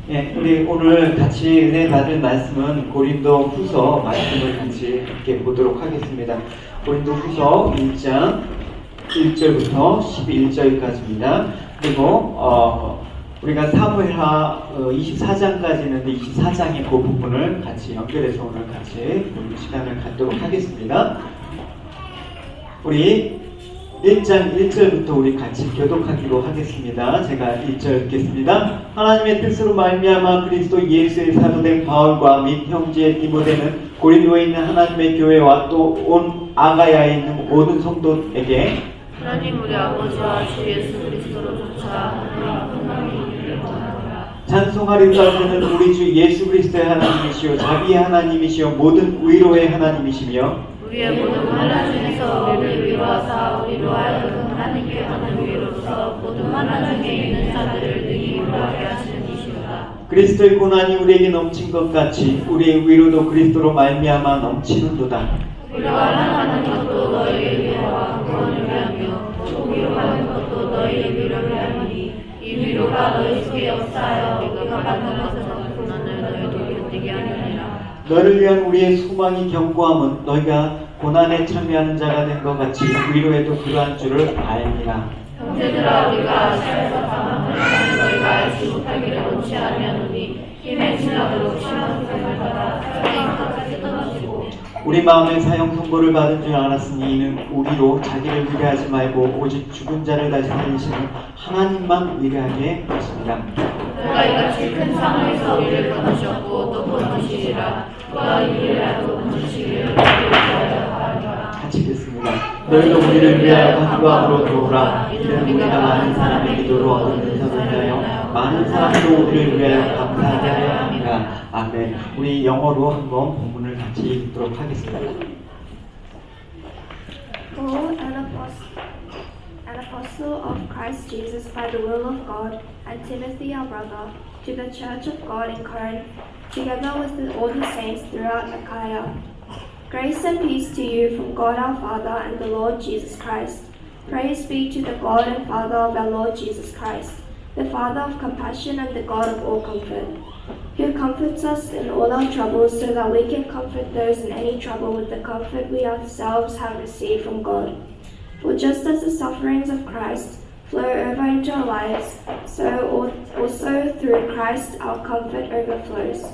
예, 우리 오늘 같이 은혜 받을 말씀은 고린도 후서 말씀을 같이 함께 보도록 하겠습니다. 고린도 후서 1장 1절부터 11절까지입니다. 그리고 우리가 사무엘하 24장까지 있는데 24장의 그 부분을 같이 연결해서 오늘 같이 보는 시간을 갖도록 하겠습니다. 우리 1장 1절부터 우리 같이 교독하기로 하겠습니다. 제가 1절 읽겠습니다. 하나님의 뜻으로 말미암아 그리스도 예수의 사도된 바울과 및 형제 디모데는 고린도에 있는 하나님의 교회와 또 온 아가야에 있는 모든 성도에게 하나님 우리 아버지와 주 예수 그리스도로 조차 찬송하리라 하는 우리 주 예수 그리스도의 하나님이시요 자비의 하나님이시요 모든 위로의 하나님이시며 우리의 모든 환난 중에서 우리를 위로하사 우리로 하여금 하나님께 받는 위로로서 모든 환난 중에 있는 자들을 능히 위로하게 하시는 이시로다. 그리스도의 고난이 우리에게 넘친 것 같이 우리의 위로도 그리스도로 말미암아 넘치는도다. 우리가 환난하는 것도 너희의 위로와 구원을 위하며 또 위로하는 것도 너희의 위로를 위하니 이 위로가 너희 속에 역사하여 우리가 받는 것에서 고난을 너희도 견디게 하느니라. 너를 위한 우리의 소망이 견고함은 너희가 고난에 참여하는 자가 된 것 같이 위로에도 그러한 줄을 알미라. 형제들아 우리가 아시아에서 당한 것을 너희가 알지 못하기를 원치 아니하노니 힘에 지나도록 심한 고통을 받아 사랑의 끝까지 떠나시고 우리 마음에 사형 선고를 받은 줄 알았으니 이는 우리로 자기를 위로하지 말고 오직 죽은 자를 다시 살리시는 하나님만 위로하게 하십니다. 너희가 이같이 큰 상황에서 우리를 건지셨고 또 건지시리라. 또한 이리라도 건지시기를 위하여 바라라. 같이 읽겠습니다. 너희도 우리를 위하여 간구함으로 도우라. 이는 우리가 많은 사람의 기도로 얻은 은사를 위하여 많은 사람도 우리를 위하여 감사하게 하려 합니다. 아멘. 우리 영어로 한번 본문을 같이 읽도록 하겠습니다. Paul, an apostle of Christ Jesus by the will of God, and Timothy our brother, to the church of God in Corinth, together with all the saints throughout Achaia. Grace and peace to you from God our Father and the Lord Jesus Christ. Praise be to the God and Father of our Lord Jesus Christ, the Father of compassion and the God of all comfort, who comforts us in all our troubles so that we can comfort those in any trouble with the comfort we ourselves have received from God. For just as the sufferings of Christ flow over into our lives, so also through Christ our comfort overflows.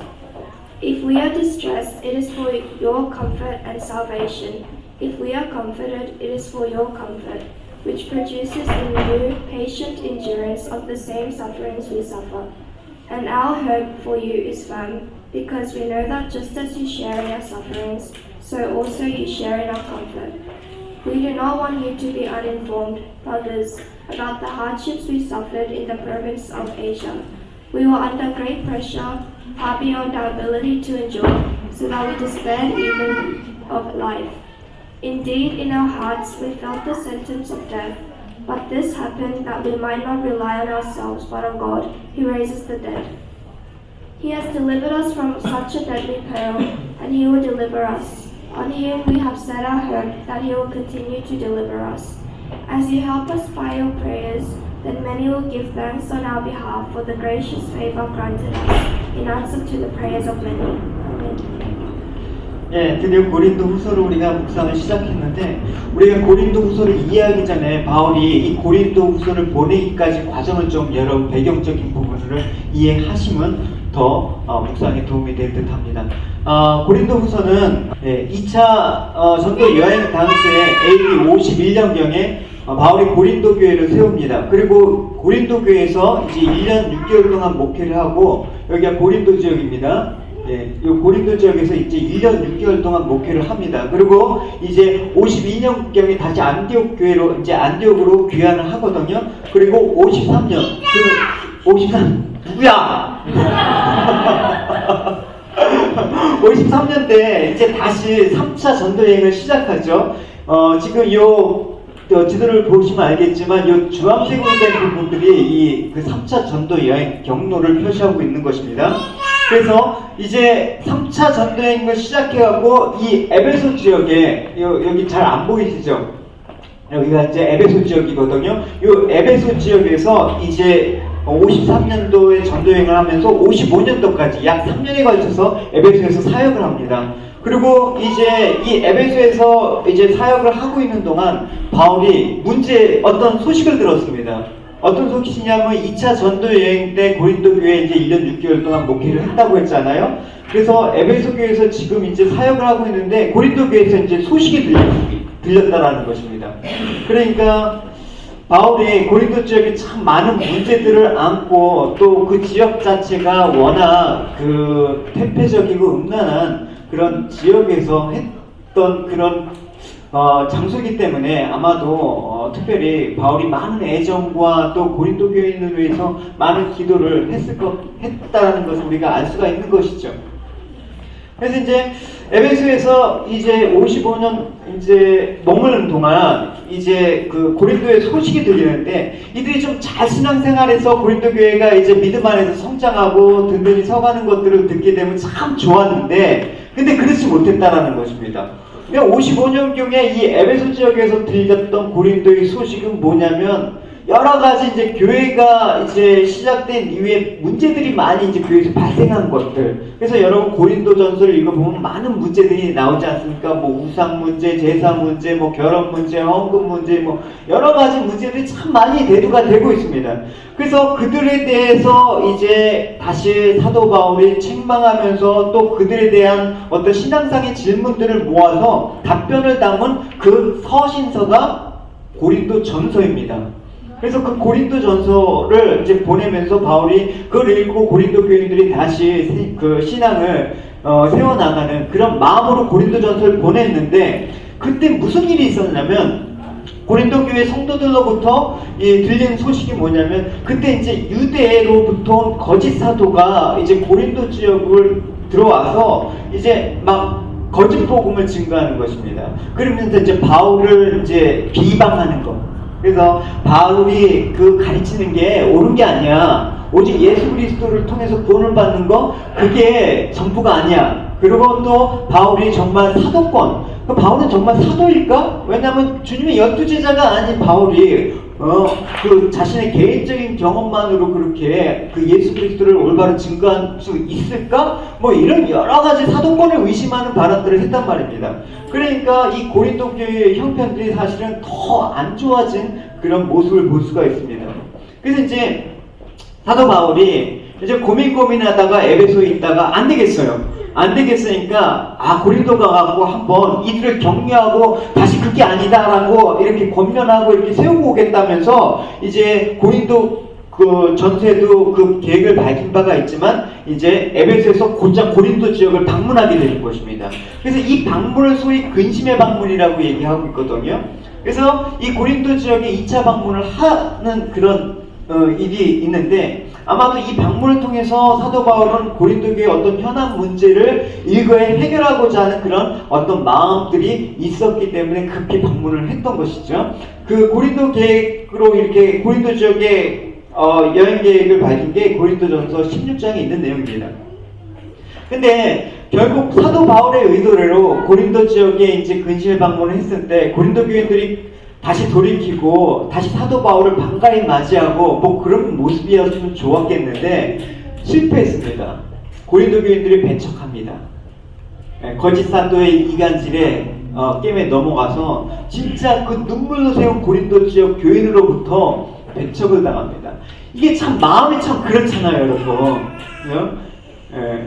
If we are distressed, it is for your comfort and salvation. If we are comforted, it is for your comfort, which produces in you patient endurance of the same sufferings we suffer. And our hope for you is firm, because we know that just as you share in our sufferings, so also you share in our comfort. We do not want you to be uninformed, brothers, about the hardships we suffered in the province of Asia. We were under great pressure, far beyond our ability to endure, so that we despaired even of life. Indeed, in our hearts we felt the sentence of death. But this happened that we might not rely on ourselves, but on God, who raises the dead. He has delivered us from such a deadly peril, and He will deliver us. On Him we have set our hope that He will continue to deliver us. As you help us by your prayers, then many will give thanks on our behalf for the gracious favor granted us in answer to the prayers of many. Amen. 예, 드디어 고린도 후서를 우리가 묵상을 시작했는데 우리가 고린도 후서를 이해하기 전에 바울이 이 고린도 후서를 보내기까지 과정을 좀 여러 배경적인 부분을 이해하시면 더 묵상에 도움이 될 듯 합니다. 고린도 후서는 2차 전도 여행 당시에 AD 51년경에 바울이 고린도 교회를 세웁니다. 그리고 고린도 교회에서 이제 1년 6개월 동안 목회를 하고 여기가 고린도 지역입니다. 예, 이 고린도 지역에서 이제 1년 6개월 동안 목회를 합니다. 그리고 이제 52년경에 다시 안디옥 교회로 이제 안디옥으로 귀환을 하거든요. 그리고 53년 53 누구야? 53년 때 이제 다시 3차 전도 여행을 시작하죠. 지금 요 지도를 보시면 알겠지만 이 주황색으로 된 부분들이 그 3차 전도 여행 경로를 표시하고 있는 것입니다. 그래서 이제 3차 전도 여행을 시작해갖고 이 에베소 지역에 여기 잘 안 보이시죠? 여기가 이제 에베소 지역이거든요. 이 에베소 지역에서 이제 53년도에 전도여행을 하면서 55년도까지 약 3년에 걸쳐서 에베소에서 사역을 합니다. 그리고 이제 이 에베소에서 이제 사역을 하고 있는 동안 바울이 어떤 소식을 들었습니다. 어떤 소식이냐면 2차 전도여행 때 고린도 교회에 이제 1년 6개월 동안 목회를 했다고 했잖아요. 그래서 에베소 교회에서 지금 이제 사역을 하고 있는데 고린도 교회에서 이제 소식이 들렸다라는 것입니다. 그러니까 바울이 고린도 지역에 참 많은 문제들을 안고 또 그 지역 자체가 워낙 그 퇴폐적이고 음란한 그런 지역에서 했던 그런 장소이기 때문에 아마도 특별히 바울이 많은 애정과 또 고린도 교인을 위해서 많은 기도를 했다라는 것을 우리가 알 수가 있는 것이죠. 그래서 이제 에베소에서 이제 55년 이제 머무는 동안 이제 그 고린도의 소식이 들리는데 이들이 좀 잘 신앙생활해서 고린도 교회가 이제 믿음 안에서 성장하고 든든히 서가는 것들을 듣게 되면 참 좋았는데 근데 그렇지 못했다라는 것입니다. 55년경에 이 에베소 지역에서 들렸던 고린도의 소식은 뭐냐면 여러 가지 이제 교회가 이제 시작된 이후에 문제들이 많이 이제 교회에서 발생한 것들. 그래서 여러분 고린도전서를 읽어보면 많은 문제들이 나오지 않습니까? 뭐 우상 문제, 제사 문제, 뭐 결혼 문제, 헌금 문제, 뭐 여러 가지 문제들이 참 많이 대두가 되고 있습니다. 그래서 그들에 대해서 이제 다시 사도 바울이 책망하면서 또 그들에 대한 어떤 신앙상의 질문들을 모아서 답변을 담은 그 서신서가 고린도전서입니다. 그래서 그 고린도전서를 이제 보내면서 바울이 그걸 읽고 고린도 교인들이 다시 그 신앙을 세워나가는 그런 마음으로 고린도전서를 보냈는데 그때 무슨 일이 있었냐면 고린도 교회 성도들로부터 들리는 소식이 뭐냐면 그때 이제 유대로부터 온 거짓 사도가 이제 고린도 지역을 들어와서 이제 막 거짓 복음을 증거하는 것입니다. 그러면서 이제 바울을 이제 비방하는 것. 그래서 바울이 그 가르치는 게 옳은 게 아니야. 오직 예수 그리스도를 통해서 구원을 받는 거 그게 전부가 아니야. 그리고 또 바울이 정말 사도권. 바울은 정말 사도일까? 왜냐하면 주님의 12제자가 아닌 바울이 그 자신의 개인적인 경험만으로 그렇게 그 예수 그리스도를 올바로 증거할 수 있을까? 뭐 이런 여러 가지 사도권을 의심하는 발언들을 했단 말입니다. 그러니까 이 고린도 교회의 형편들이 사실은 더 안 좋아진 그런 모습을 볼 수가 있습니다. 그래서 이제 사도 바울이 이제 고민하다가 에베소에 있다가 안 되겠으니까 고린도 가고 한번 이들을 격려하고 다시 그게 아니다라고 이렇게 권면하고 이렇게 세우고 오겠다면서 이제 고린도 그 전세도 그 계획을 밝힌 바가 있지만 이제 에베소에서 곧장 고린도 지역을 방문하게 되는 것입니다. 그래서 이 방문을 소위 근심의 방문이라고 얘기하고 있거든요. 그래서 이 고린도 지역에 2차 방문을 하는 그런 일이 있는데 아마도 이 방문을 통해서 사도 바울은 고린도 교회의 어떤 현안 문제를 일거에 해결하고자 하는 그런 어떤 마음들이 있었기 때문에 급히 방문을 했던 것이죠. 그 고린도 계획으로 이렇게 고린도 지역에 여행 계획을 밝힌 게 고린도전서 16장에 있는 내용입니다. 근데 결국 사도 바울의 의도대로 고린도 지역에 이제 근실 방문을 했을 때 고린도 교인들이 다시 돌이키고 다시 사도 바울을 반가이 맞이하고 뭐 그런 모습이었으면 좋았겠는데 실패했습니다. 고린도 교인들이 배척합니다. 거짓 사도의 이간질에 게임에 넘어가서 진짜 그 눈물로 세운 고린도 지역 교인으로부터 배척을 당합니다. 이게 참 마음이 참 그렇잖아요, 여러분.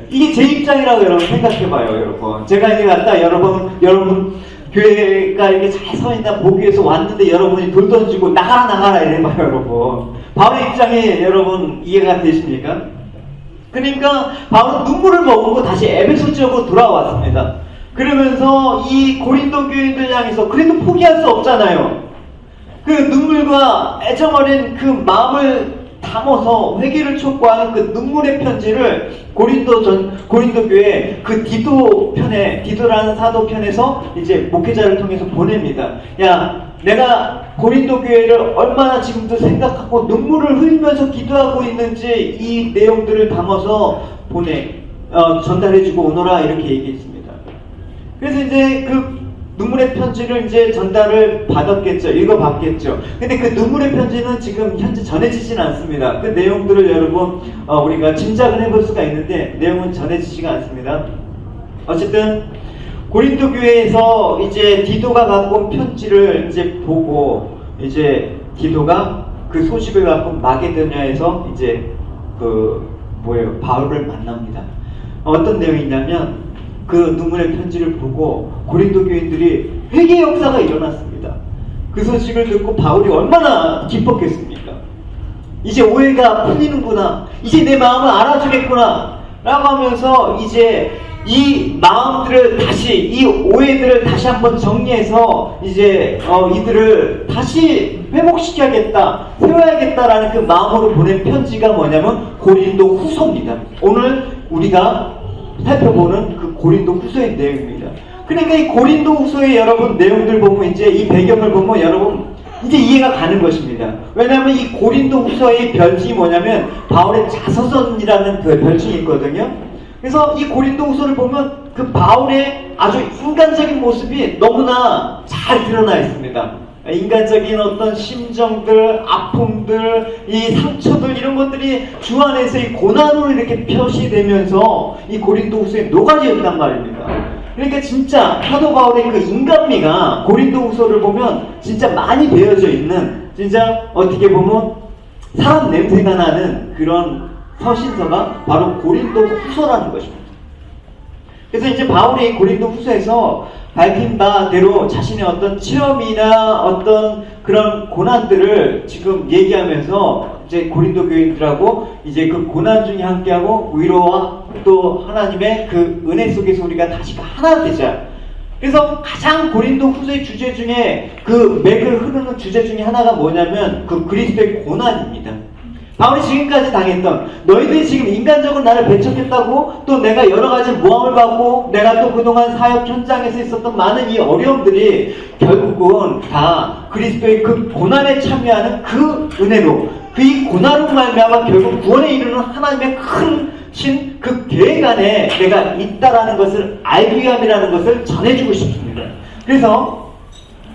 이게 제 입장이라고 여러분 생각해봐요, 여러분. 제가 이제 갔다 여러분 교회가 이렇게 잘 서있나 보기 위해서 왔는데 여러분이 돌 던지고 나가라 이래봐요, 여러분. 바울의 입장이 여러분 이해가 되십니까? 그러니까 바울은 눈물을 머금고 다시 에베소 지역으로 돌아왔습니다. 그러면서 이 고린도 교인들 향해서 그래도 포기할 수 없잖아요. 그 눈물과 애정어린 그 마음을 담아서 회개를 촉구하는 그 눈물의 편지를 고린도 교회 그 디도라는 사도 편에서 이제 목회자를 통해서 보냅니다. 야, 내가 고린도 교회를 얼마나 지금도 생각하고 눈물을 흘리면서 기도하고 있는지 이 내용들을 담아서 전달해주고 오너라 이렇게 얘기했습니다. 그래서 이제 그 눈물의 편지를 이제 전달을 받았겠죠. 읽어봤겠죠. 근데 그 눈물의 편지는 지금 현재 전해지진 않습니다. 그 내용들을 여러분 우리가 짐작을 해볼 수가 있는데 내용은 전해지지가 않습니다. 어쨌든 고린도 교회에서 이제 디도가 갖고 온 편지를 이제 보고 이제 디도가 그 소식을 갖고 마게도냐에서 이제 바울을 만납니다. 어떤 내용이냐면 그 눈물의 편지를 보고 고린도 교인들이 회개 역사가 일어났습니다. 그 소식을 듣고 바울이 얼마나 기뻤겠습니까? 이제 오해가 풀리는구나. 이제 내 마음을 알아주겠구나. 라고 하면서 이제 이 마음들을 다시, 이 오해들을 다시 한번 정리해서 이제 이들을 다시 회복시켜야겠다, 세워야겠다라는 그 마음으로 보낸 편지가 뭐냐면 고린도 후서입니다. 오늘 우리가 살펴보는 그 고린도 후서의 내용입니다. 그러니까 이 고린도 후서의 여러분 내용들 보면 이제 이 배경을 보면 여러분 이제 이해가 가는 것입니다. 왜냐하면 이 고린도 후서의 별칭이 뭐냐면 바울의 자서전이라는 그 별칭이 있거든요. 그래서 이 고린도 후서를 보면 그 바울의 아주 인간적인 모습이 너무나 잘 드러나 있습니다. 인간적인 어떤 심정들, 아픔들, 이 상처들 이런 것들이 주 안에서 이 고난으로 이렇게 표시되면서 이 고린도 후서에 녹아졌단 말입니다. 그러니까 진짜 사도 바울의 그 인간미가 고린도 후서를 보면 진짜 많이 배어져 있는, 진짜 어떻게 보면 사람 냄새가 나는 그런 서신서가 바로 고린도 후서라는 것입니다. 그래서 이제 바울이 고린도 후서에서 밝힌 바대로 자신의 어떤 체험이나 어떤 그런 고난들을 지금 얘기하면서 이제 고린도 교인들하고 이제 그 고난 중에 함께하고 위로와 또 하나님의 그 은혜 속에서 우리가 다시 하나 되자. 그래서 가장 고린도 후서의 주제 중에 그 맥을 흐르는 주제 중에 하나가 뭐냐면 그 그리스도의 고난입니다. 바울이 지금까지 당했던, 너희들이 지금 인간적으로 나를 배척했다고, 또 내가 여러 가지 모함을 받고 내가 또 그동안 사역 현장에서 있었던 많은 이 어려움들이 결국은 다 그리스도의 그 고난에 참여하는 그 은혜로, 그 이 고난으로 말미암아 결국 구원에 이르는 하나님의 크신 그 계획 안에 내가 있다라는 것을 알기 위함이라는 것을 전해주고 싶습니다. 그래서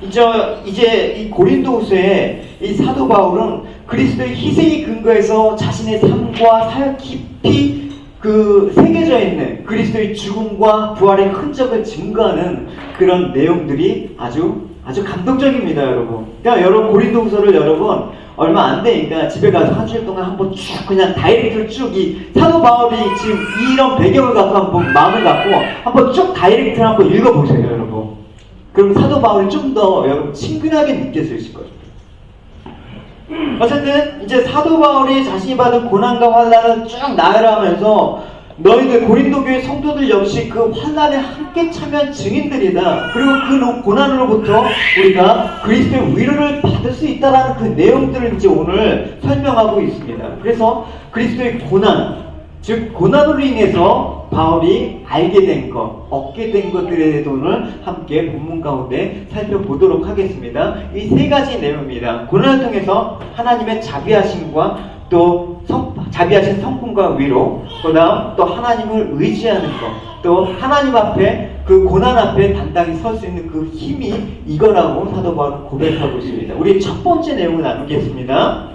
이제 이 고린도후서에 이 사도 바울은 그리스도의 희생이 근거해서 자신의 삶과 사역 깊이 그 새겨져 있는 그리스도의 죽음과 부활의 흔적을 증거하는 그런 내용들이 아주 감동적입니다, 여러분. 그러니까 여러분 고린도후서를 여러분 얼마 안 되니까 집에 가서 한 주일 동안 한번 쭉 그냥 다이렉트로 쭉 이 사도 바울이 지금 이런 배경을 갖고 한번 마음을 갖고 한번 쭉 다이렉트로 한번 읽어보세요, 여러분. 그럼 사도 바울이 좀 더 여러분 친근하게 느껴지실 거예요. 어쨌든 이제 사도 바울이 자신이 받은 고난과 환난을 쭉 나열하면서 너희들 고린도 교회 성도들 역시 그 환난에 함께 참여한 증인들이다. 그리고 그 고난으로부터 우리가 그리스도의 위로를 받을 수 있다라는 그 내용들을 이제 오늘 설명하고 있습니다. 그래서 그리스도의 고난, 즉 고난으로 인해서 바울이 알게 된 것, 얻게 된 것들에 대해서 오늘 함께 본문 가운데 살펴보도록 하겠습니다. 이 세 가지 내용입니다. 고난을 통해서 하나님의 자비하심과 또 자비하신 성품과 위로, 그 다음 또 하나님을 의지하는 것, 또 하나님 앞에 그 고난 앞에 단단히 설 수 있는 그 힘이 이거라고 사도 바울은 고백하고 있습니다. 우리 첫 번째 내용을 나누겠습니다.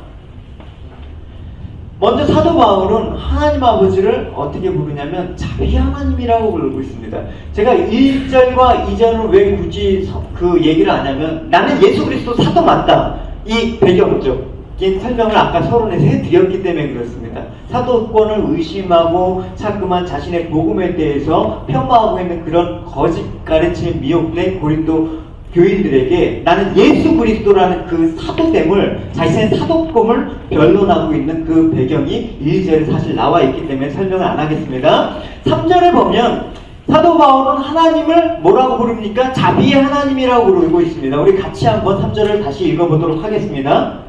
먼저 사도 바울은 하나님 아버지를 어떻게 부르냐면 자비 하나님이라고 부르고 있습니다. 제가 1절과 2절을 왜 굳이 그 얘기를 하냐면 나는 예수 그리스도 사도 맞다. 이 배경적인 설명을 아까 서론에서 해드렸기 때문에 그렇습니다. 사도권을 의심하고 자꾸만 자신의 복음에 대해서 폄하하고 있는 그런 거짓 가르침에 미혹된 고린도 교인들에게 나는 예수 그리스도라는 그 사도됨을, 자신의 사도권을 변론하고 있는 그 배경이 1절에 사실 나와 있기 때문에 설명을 안 하겠습니다. 3절에 보면 사도 바울은 하나님을 뭐라고 부릅니까? 자비의 하나님이라고 부르고 있습니다. 우리 같이 한번 3절을 다시 읽어보도록 하겠습니다.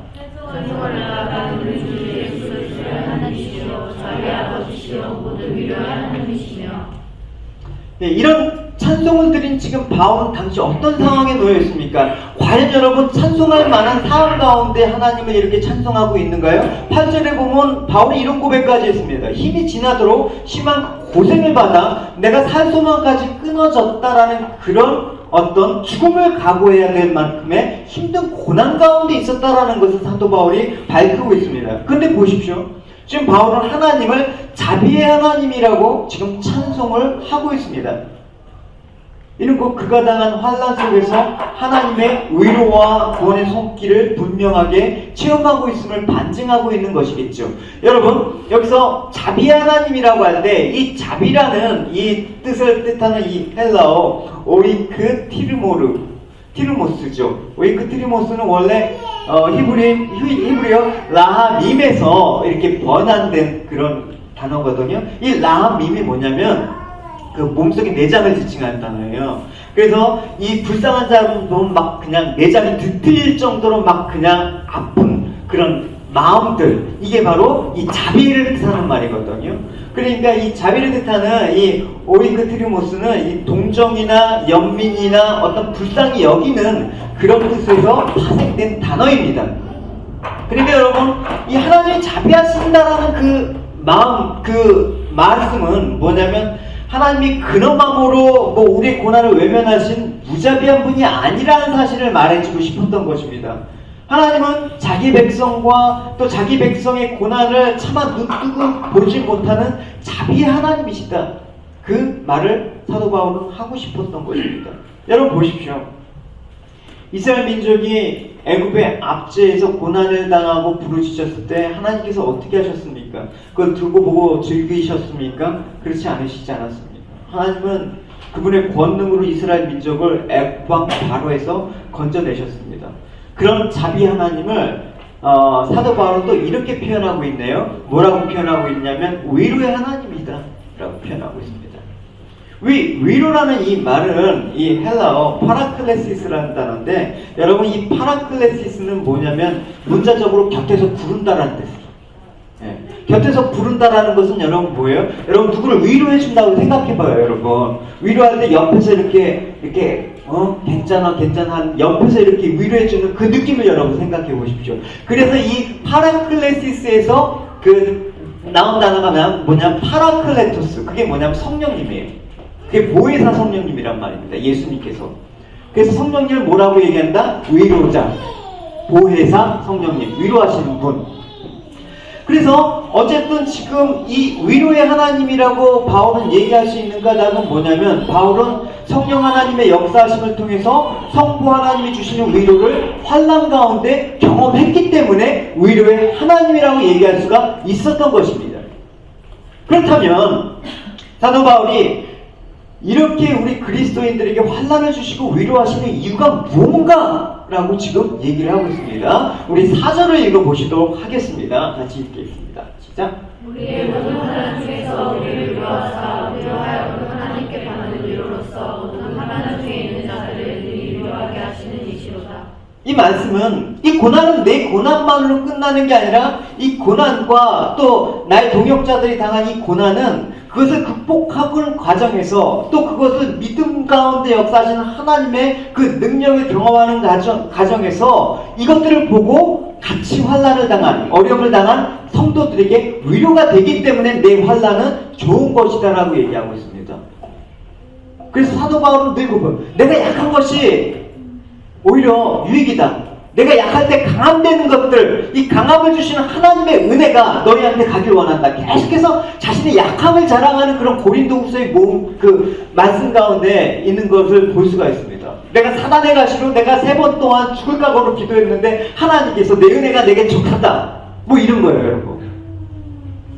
네, 이런 찬송을 드린 지금 바울은 당시 어떤 상황에 놓여 있습니까? 과연 여러분 찬송할 만한 상황 가운데 하나님을 이렇게 찬송하고 있는가요? 8절에 보면 바울이 이런 고백까지 했습니다. 힘이 지나도록 심한 고생을 받아 내가 살 소망까지 끊어졌다라는 그런 어떤 죽음을 각오해야 될 만큼의 힘든 고난 가운데 있었다라는 것을 사도 바울이 밝히고 있습니다. 근데 보십시오. 지금 바울은 하나님을 자비의 하나님이라고 지금 찬송을 하고 있습니다. 이는 곧 그가 당한 환난 속에서 하나님의 위로와 구원의 손길을 분명하게 체험하고 있음을 반증하고 있는 것이겠죠. 여러분, 여기서 자비 하나님이라고 할 때 이 자비라는 이 뜻을 뜻하는 이 헬라어 오이크 티르모스죠. 오이크 티르모스는 원래 히브리어 라하밈에서 이렇게 번안된 그런 단어거든요. 이 라하밈이 뭐냐면 그 몸속의 내장을 지칭하는 단어예요. 그래서 이 불쌍한 사람은 보면 막 그냥 내장이 뒤틀릴 정도로 막 그냥 아픈 그런 마음들, 이게 바로 이 자비를 뜻하는 말이거든요. 그러니까 이 자비를 뜻하는 이 오이크 트리모스는 이 동정이나 연민이나 어떤 불쌍히 여기는 그런 뜻에서 파생된 단어입니다. 그러니까 여러분, 이 하나님이 자비하신다라는 그 마음, 그 말씀은 뭐냐면 하나님이 근엄함으로 우리의 고난을 외면하신 무자비한 분이 아니라는 사실을 말해주고 싶었던 것입니다. 하나님은 자기 백성과 또 자기 백성의 고난을 차마 눈뜨고 보지 못하는 자비의 하나님이시다. 그 말을 사도 바울은 하고 싶었던 것입니다. 여러분 보십시오. 이스라엘 민족이 애굽의 압제에서 고난을 당하고 부르짖었을 때 하나님께서 어떻게 하셨습니까? 그걸 두고 보고 즐기셨습니까? 그렇지 않으시지 않았습니까? 하나님은 그분의 권능으로 이스라엘 민족을 애굽 왕 바로에서 건져내셨습니다. 그런 자비 하나님을 사도 바울은 또 이렇게 표현하고 있네요. 뭐라고 표현하고 있냐면 위로의 하나님이다 라고 표현하고 있습니다. 위로라는 이 말은 이 헬라어 파라클레시스라는 단어인데, 여러분 이 파라클레시스는 뭐냐면 문자적으로 곁에서 부른다라는 뜻이에요. 예. 곁에서 부른다라는 것은 여러분 뭐예요? 여러분 누구를 위로해준다고 생각해봐요. 여러분 위로할 때 옆에서 이렇게 괜찮아 옆에서 이렇게 위로해주는 그 느낌을 여러분 생각해 보십시오. 그래서 이 파라클레시스에서 그 나온 단어가 뭐냐면 파라클레토스, 그게 뭐냐면 성령님이에요. 그게 보혜사 성령님이란 말입니다. 예수님께서. 그래서 성령님을 뭐라고 얘기한다? 위로자, 보혜사 성령님, 위로하시는 분. 그래서 어쨌든 지금 이 위로의 하나님이라고 바울은 얘기할 수 있는 까닭은 뭐냐면, 바울은 성령 하나님의 역사하심을 통해서 성부 하나님이 주시는 위로를 환난 가운데 경험했기 때문에 위로의 하나님이라고 얘기할 수가 있었던 것입니다. 그렇다면 사도 바울이 이렇게 우리 그리스도인들에게 환난을 주시고 위로하시는 이유가 무언가? 라고 지금 얘기를 하고 있습니다. 우리 4절을 읽어보시도록 하겠습니다. 같이 읽겠습니다. 시작. 우리의 모든 환난 중에서 우리를 위로하사 위로하여 하나님께 받는 위로로서 모든 환난 중에 있는 자들을 위로하게 하시는 이시로다. 이 말씀은 이 고난은 내 고난만으로 끝나는 게 아니라 이 고난과 또 나의 동역자들이 당한 이 고난은 그것을 극복하는 과정에서 또 그것을 믿음 가운데 역사하시는 하나님의 그 능력을 경험하는 과정에서 이것들을 보고 같이 환난을 당한, 어려움을 당한 성도들에게 위로가 되기 때문에 내 환난은 좋은 것이다 라고 얘기하고 있습니다. 그래서 사도 바울은 늘 내가 약한 것이 오히려 유익이다. 내가 약할 때 강함되는 것들, 이 강함을 주시는 하나님의 은혜가 너희한테 가길 원한다. 계속해서 자신의 약함을 자랑하는 그런 고린도후서의 그 말씀 가운데 있는 것을 볼 수가 있습니다. 내가 사단의 가시로 내가 3번 동안 죽을 각오로 기도했는데 하나님께서 내 은혜가 내게 족하다. 뭐 이런 거예요, 여러분.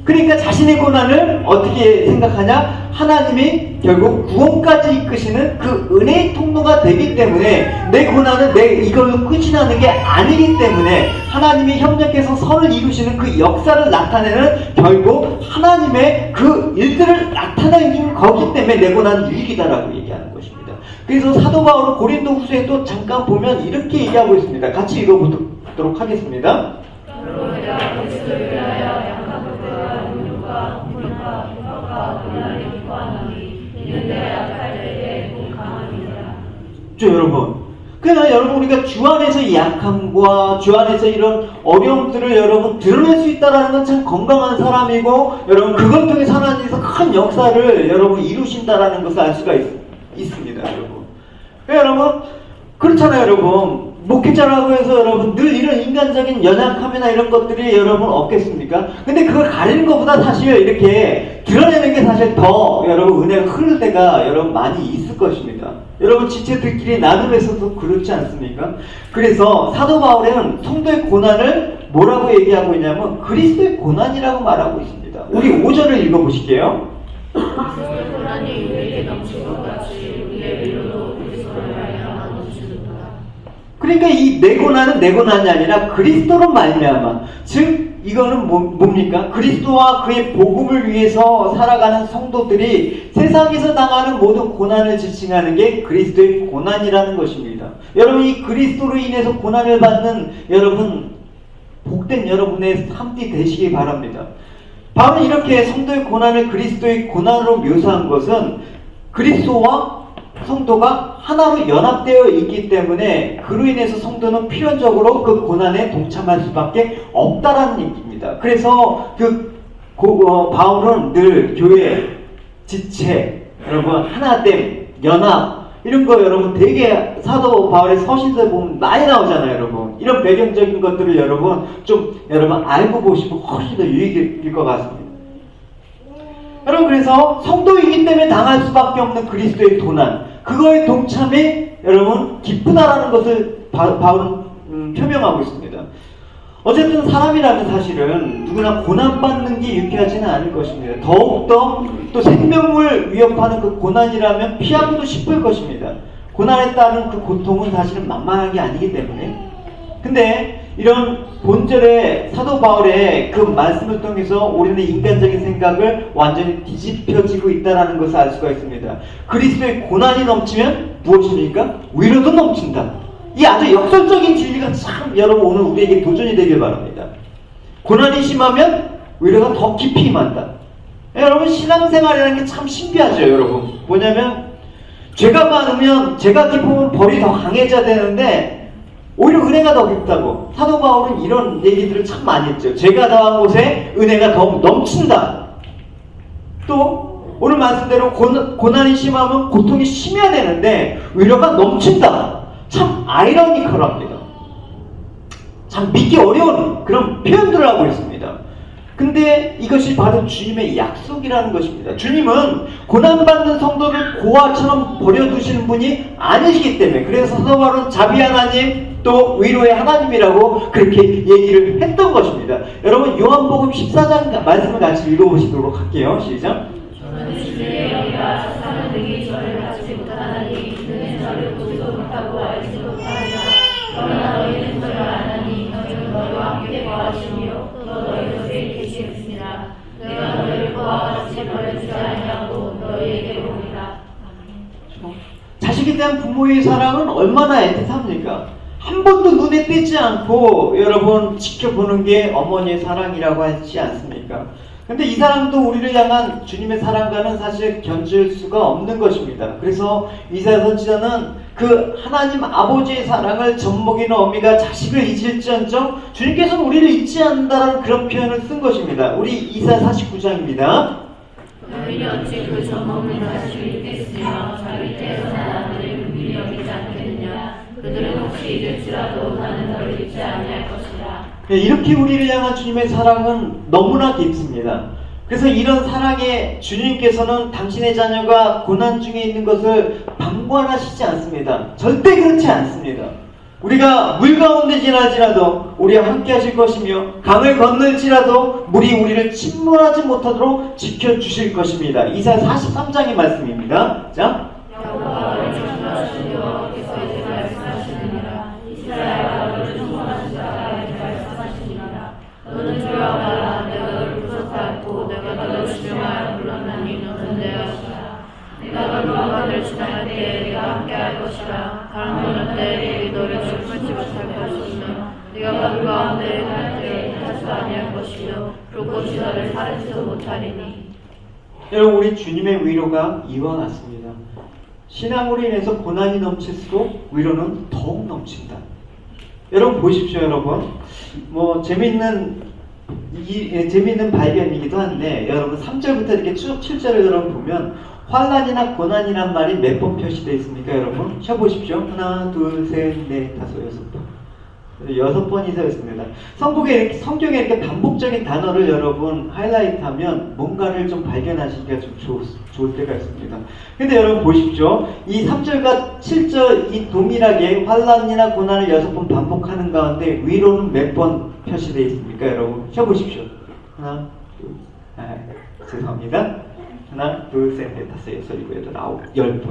그러니까 자신의 고난을 어떻게 생각하냐? 하나님이 결국 구원까지 이끄시는 그 은혜의 통로가 되기 때문에 내 고난은 이걸로 끝이 나는 게 아니기 때문에 하나님이 협력해서 선을 이루시는 그 역사를 나타내는 결국 하나님의 그 일들을 나타내는 거기 때문에 내 고난은 유익이다라고 얘기하는 것입니다. 그래서 사도 바울은 고린도후서에 또 잠깐 보면 이렇게 얘기하고 있습니다. 같이 읽어보도록 하겠습니다. 여러분, 그러나 여러분 우리가 주 안에서 이 약함과 주 안에서 이런 어려움들을 여러분 드러낼 수 있다는 건 참 건강한 사람이고, 여러분 그걸 통해서 하나님께서 큰 역사를 여러분 이루신다라는 것을 알 수가 있습니다. 여러분 여러분 그렇잖아요. 여러분 목회자라고 해서 여러분 늘 이런 인간적인 연약함이나 이런 것들이 여러분 없겠습니까? 근데 그걸 가리는 것보다 사실 이렇게 드러내는 게 사실 더 여러분 은혜가 흐를 때가 여러분 많이 있을 것입니다. 여러분 지체들끼리 나눔에서도 그렇지 않습니까? 그래서 사도 바울은 성도의 고난을 뭐라고 얘기하고 있냐면 그리스도의 고난이라고 말하고 있습니다. 우리 5절을 읽어보실게요. 그리스도의 고난이 우리에게 넘친 것 같이 우리의 위로도 그리스도를 말미암아 넘치는구나. 그러니까 이 내 고난은 내 고난이 아니라 그리스도로 말미암아. 즉 이거는 뭡니까? 그리스도와 그의 복음을 위해서 살아가는 성도들이 세상에서 당하는 모든 고난을 지칭하는 게 그리스도의 고난이라는 것입니다. 여러분 이 그리스도로 인해서 고난을 받는 여러분 복된 여러분의 삶이 되시기 바랍니다. 바울은 이렇게 성도의 고난을 그리스도의 고난으로 묘사한 것은 그리스도와 성도가 하나로 연합되어 있기 때문에 그로 인해서 성도는 필연적으로 그 고난에 동참할 수밖에 없다라는 얘기입니다. 그래서 바울은 늘 교회, 지체, 여러분 하나됨, 연합 이런 거 여러분 되게 사도 바울의 서신서에 보면 많이 나오잖아요. 여러분 이런 배경적인 것들을 여러분 좀 여러분 알고 보시면 훨씬 더 유익일 것 같습니다. 여러분 그래서 성도이기 때문에 당할 수밖에 없는 그리스도의 고난 그거에 동참해 여러분 기쁘다라는 것을 바울은 표명하고 있습니다. 어쨌든 사람이라면 사실은 누구나 고난받는 게 유쾌하지는 않을 것입니다. 더욱더 또 생명을 위협하는 그 고난이라면 피하기도 싶을 것입니다. 고난에 따른 그 고통은 사실은 만만한 게 아니기 때문에. 근데 이런 본절의 사도 바울의 그 말씀을 통해서 우리는 인간적인 생각을 완전히 뒤집혀지고 있다는 것을 알 수가 있습니다. 그리스도의 고난이 넘치면 무엇입니까? 위로도 넘친다. 이 아주 역설적인 진리가 참 여러분 오늘 우리에게 도전이 되길 바랍니다. 고난이 심하면 위로가 더 깊이 임한다. 여러분 신앙생활이라는 게 참 신비하죠. 여러분 뭐냐면 죄가 많으면 죄가 깊으면 벌이 더 강해져야 되는데 오히려 은혜가 더 깊다고 사도 바울은 이런 얘기들을 참 많이 했죠. 죄가 더한 곳에 은혜가 더욱 넘친다. 또 오늘 말씀대로 고난이 심하면 고통이 심해야 되는데 위로가 넘친다. 참 아이러니컬합니다. 참 믿기 어려운 그런 표현들을 하고 있습니다. 근데 이것이 바로 주님의 약속이라는 것입니다. 주님은 고난받는 성도를 고아처럼 버려두시는 분이 아니시기 때문에 그래서 사도 바울은 자비 하나님 또 위로의 하나님이라고 그렇게 얘기를 했던 것입니다. 여러분 요한복음 14장 말씀을 같이 읽어보시도록 할게요. 시작. 저는 주의 영이라 세상은 능히 저를 받지 못하나니 능히 저를 보지도 못하고 알지도 못하리라. 그러나 너희는 저를 아나니 너희는 너희와 함께 거하시며 또 너희 속에 계시겠으니라. 내가 너희를 그와 같이 버려주지 아니하고 너희에게 오리라. 자식에 대한 부모의 사랑은 얼마나 애틋합니까? 한 번도 눈에 띄지 않고 여러분 지켜보는 게 어머니의 사랑이라고 하지 않습니까? 근데 이 사랑도 우리를 향한 주님의 사랑과는 사실 견줄 수가 없는 것입니다. 그래서 이사야 선지자는 그 하나님 아버지의 사랑을 젖먹이는 어미가 자식을 잊을지언정 주님께서는 우리를 잊지 않는다는 그런 표현을 쓴 것입니다. 우리 이사야 49장입니다. 너희는 어찌 그 젖먹는 자식을 잊겠으며 자기 때에서 난 너희를 긍휼히 여기지 않겠느냐. 그들은 혹시 잊을지라도 나는 너를 잊지 아니할 것이라. 이렇게 우리를 향한 주님의 사랑은 너무나 깊습니다. 그래서 이런 사랑에 주님께서는 당신의 자녀가 고난 중에 있는 것을 방관하시지 않습니다. 절대 그렇지 않습니다. 우리가 물 가운데 지나지라도 우리와 함께 하실 것이며 강을 건널지라도 물이 우리를 침몰하지 못하도록 지켜주실 것입니다. 이사야 43장의 말씀입니다. 자, 여호와를 청하신 여호와께서 이제 말씀하시느니라. 이스라엘아 너를 청하신 자가 이제 말씀하시느니라. 너는 조용하라. 내가 너를 구속하였고 내가 너를 주명하여 불렀나니 너는 내 것이라. 내가 너를 강가를 지나갈 때에 내가 함께할 것이라. 강을 건널 때에 너를 풀지 못할 것이며 네가 물 가운데 갈 때에 탈 수 아니할 것이며 불꽃이 너를 사르지도 못하리니. 여러분 우리 주님의 위로가 이와 같습니다. 신앙으로 인해서 고난이 넘칠수록 위로는 더욱 넘친다. 여러분 보십시오. 여러분 뭐 재밌는 발견이기도 한데 여러분 3절부터 이렇게 쭉 7절을 여러분 보면 환란이나 고난이란 말이 몇 번 표시되어 있습니까, 여러분? 쳐보십시오. 하나, 둘, 셋, 넷, 다섯, 여섯 번. 6번이 서 있습니다. 성경에 이렇게 반복적인 단어를 여러분 하이라이트하면 뭔가를 좀 발견하시기가 좀 좋을 때가 있습니다. 근데 여러분 보십시오. 이 3절과 7절 이 동일하게 환란이나 고난을 6번 반복하는 가운데 위로는 몇 번 표시되어 있습니까, 여러분? 쳐보십시오. 하나, 둘, 죄송합니다. 하나, 둘, 셋, 넷, 다섯, 여섯, 일곱, 여덟, 아홉, 10번.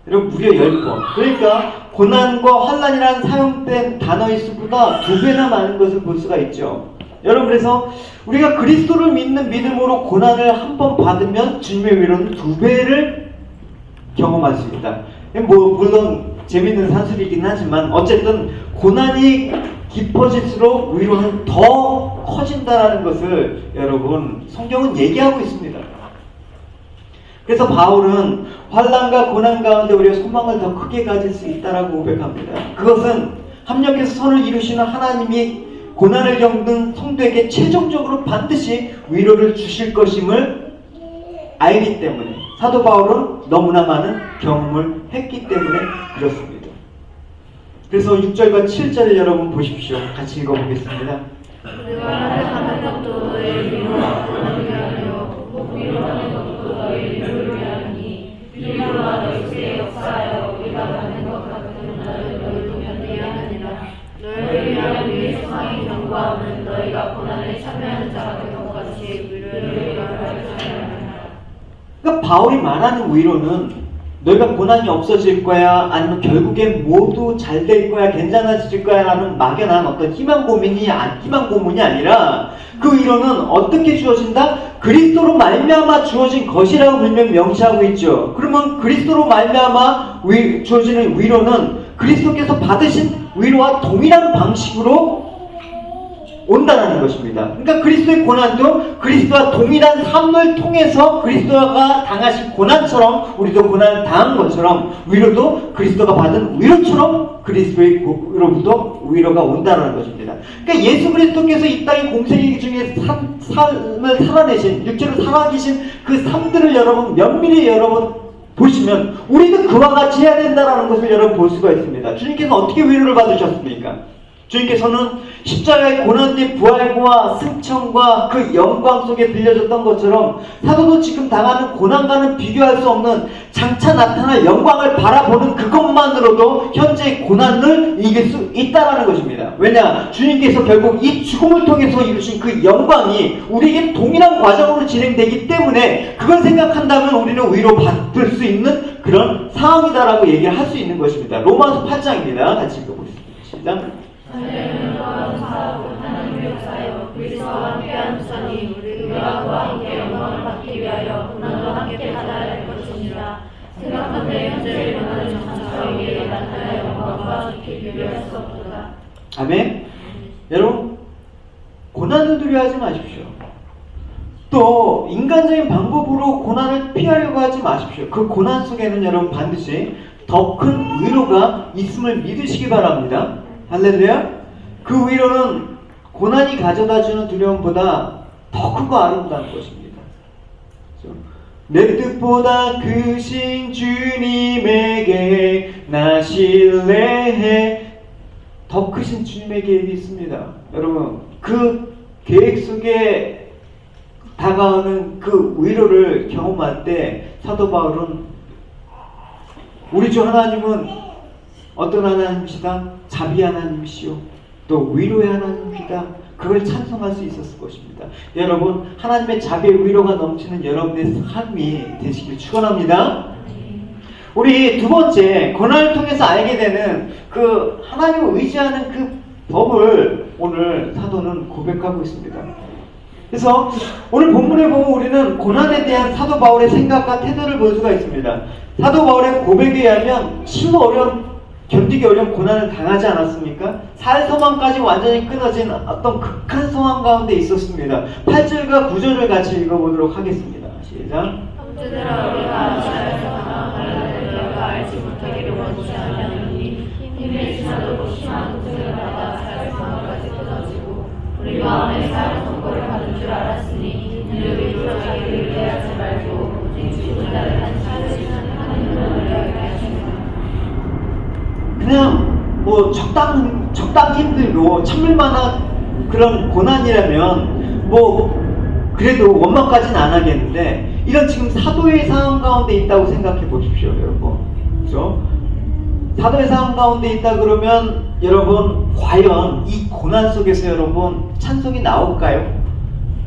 여러분 무려 10번. 그러니까 고난과 환란이라는 사용된 단어의 수보다 2배나 많은 것을 볼 수가 있죠. 여러분 그래서 우리가 그리스도를 믿는 믿음으로 고난을 한 번 받으면 주님의 위로는 2배를 경험할 수 있다. 물론 재밌는 산술이긴 하지만 어쨌든 고난이 깊어질수록 위로는 더 커진다는 것을 여러분 성경은 얘기하고 있습니다. 그래서 바울은 환난과 고난 가운데 우리가 소망을 더 크게 가질 수 있다라고 고백합니다. 그것은 합력해서 선을 이루시는 하나님이 고난을 겪는 성도에게 최종적으로 반드시 위로를 주실 것임을 알기 때문에 사도 바울은 너무나 많은 경험을 했기 때문에 그렇습니다. 그래서 6절과 7절을 여러분 보십시오. 같이 읽어보겠습니다. 우리가 하는 것도 너의 위로와 고난을 위하여 위로하는 것도 너의 위로를 위하니 위로가 너희 속에 역사하여 우리가 받는 것 같은 너희도 견디게 하느니라. 너희를 위하여 우리의 소망이 견고함은 너희가 고난에 참여하는 자가 된 것 같이 위로를 위하여 참여하느니라. 그러니까 바울이 말하는 위로는 너희가 고난이 없어질 거야 아니면 결국에 모두 잘 될 거야 괜찮아질 거야 라는 막연한 어떤 희망 고문이 아니라 그 위로는 어떻게 주어진다? 그리스도로 말미암아 주어진 것이라고 분명히 명시하고 있죠. 그러면 그리스도로 말미암아 주어지는 위로는 그리스도께서 받으신 위로와 동일한 방식으로 온다는 것입니다. 그러니까 그리스도의 고난도 그리스도와 동일한 삶을 통해서 그리스도가 당하신 고난처럼 우리도 고난을 당한 것처럼 위로도 그리스도가 받은 위로처럼 그리스도로부터 위로가 온다는 것입니다. 그러니까 예수 그리스도께서 이 땅의 공생애기 중에 삶을 살아내신 육체로 살아계신 그 삶들을 여러분 면밀히 여러분 보시면 우리도 그와 같이 해야 된다는 것을 여러분 볼 수가 있습니다. 주님께서 어떻게 위로를 받으셨습니까? 주님께서는 십자가의 고난의 부활과 승천과 그 영광 속에 들려졌던 것처럼 사도도 지금 당하는 고난과는 비교할 수 없는 장차 나타날 영광을 바라보는 그것만으로도 현재의 고난을 이길 수 있다는 것입니다. 왜냐? 주님께서 결국 이 죽음을 통해서 이루신 그 영광이 우리에게 동일한 과정으로 진행되기 때문에 그걸 생각한다면 우리는 위로받을 수 있는 그런 상황이다라고 얘기를 할 수 있는 것입니다. 로마서 8장입니다. 같이 읽어보겠습니다. 시작. 하나님과 감사하고 하나님의 역사여 그리스도와 함께하는 자니 우리가 그와 함께 영광을 받기 위하여 고난도 함께 받아야 할 것이니라. 생각한데 현재 고난을 장차 우리에게 나타날 영광과 좋게 비교할 수 없도다. 아멘. 여러분 고난을 두려워하지 마십시오. 또 인간적인 방법으로 고난을 피하려고 하지 마십시오. 그 고난 속에는 여러분 반드시 더 큰 위로가 있음을 믿으시기 바랍니다. 할렐루야. 그 위로는 고난이 가져다주는 두려움보다 더 크고 아름다운 것입니다. 내 뜻보다 크신 주님에게 나 신뢰해. 더 크신 주님의 계획이 있습니다. 여러분 그 계획 속에 다가오는 그 위로를 경험할 때 사도 바울은 우리 주 하나님은 어떤 하나님이시다? 자비의 하나님이시오. 또 위로의 하나님이시다. 그걸 찬송할 수 있었을 것입니다. 여러분 하나님의 자비의 위로가 넘치는 여러분의 삶이 되시길 축원합니다. 우리 두 번째 고난을 통해서 알게 되는 그 하나님을 의지하는 그 법을 오늘 사도는 고백하고 있습니다. 그래서 오늘 본문에 보면 우리는 고난에 대한 사도 바울의 생각과 태도를 볼 수가 있습니다. 사도 바울의 고백에 의하면 실로 견디기 어려운 고난을 당하지 않았습니까? 살소망까지 완전히 끊어진 어떤 극한 상황 가운데 있었습니다. 8절과 9절을 같이 읽어보도록 하겠습니다. 시작. 형제들아 우리가 아시아에서 당한 환난을 너희가 알지 못하기를 원치 아니하노니 힘내시나도 심한 고생을 받아 살소망까지 끊어지고 우리 마음에 사형 선고를 받은 줄 알았으니 너희도 자기를 의뢰하지 말고 그냥 뭐 적당히 힘들고 참을만한 그런 고난이라면 뭐 그래도 원망까지는 안 하겠는데, 이런 지금 사도의 상황 가운데 있다고 생각해 보십시오, 여러분. 그렇죠? 사도의 상황 가운데 있다 그러면 여러분, 과연 이 고난 속에서 여러분 찬송이 나올까요?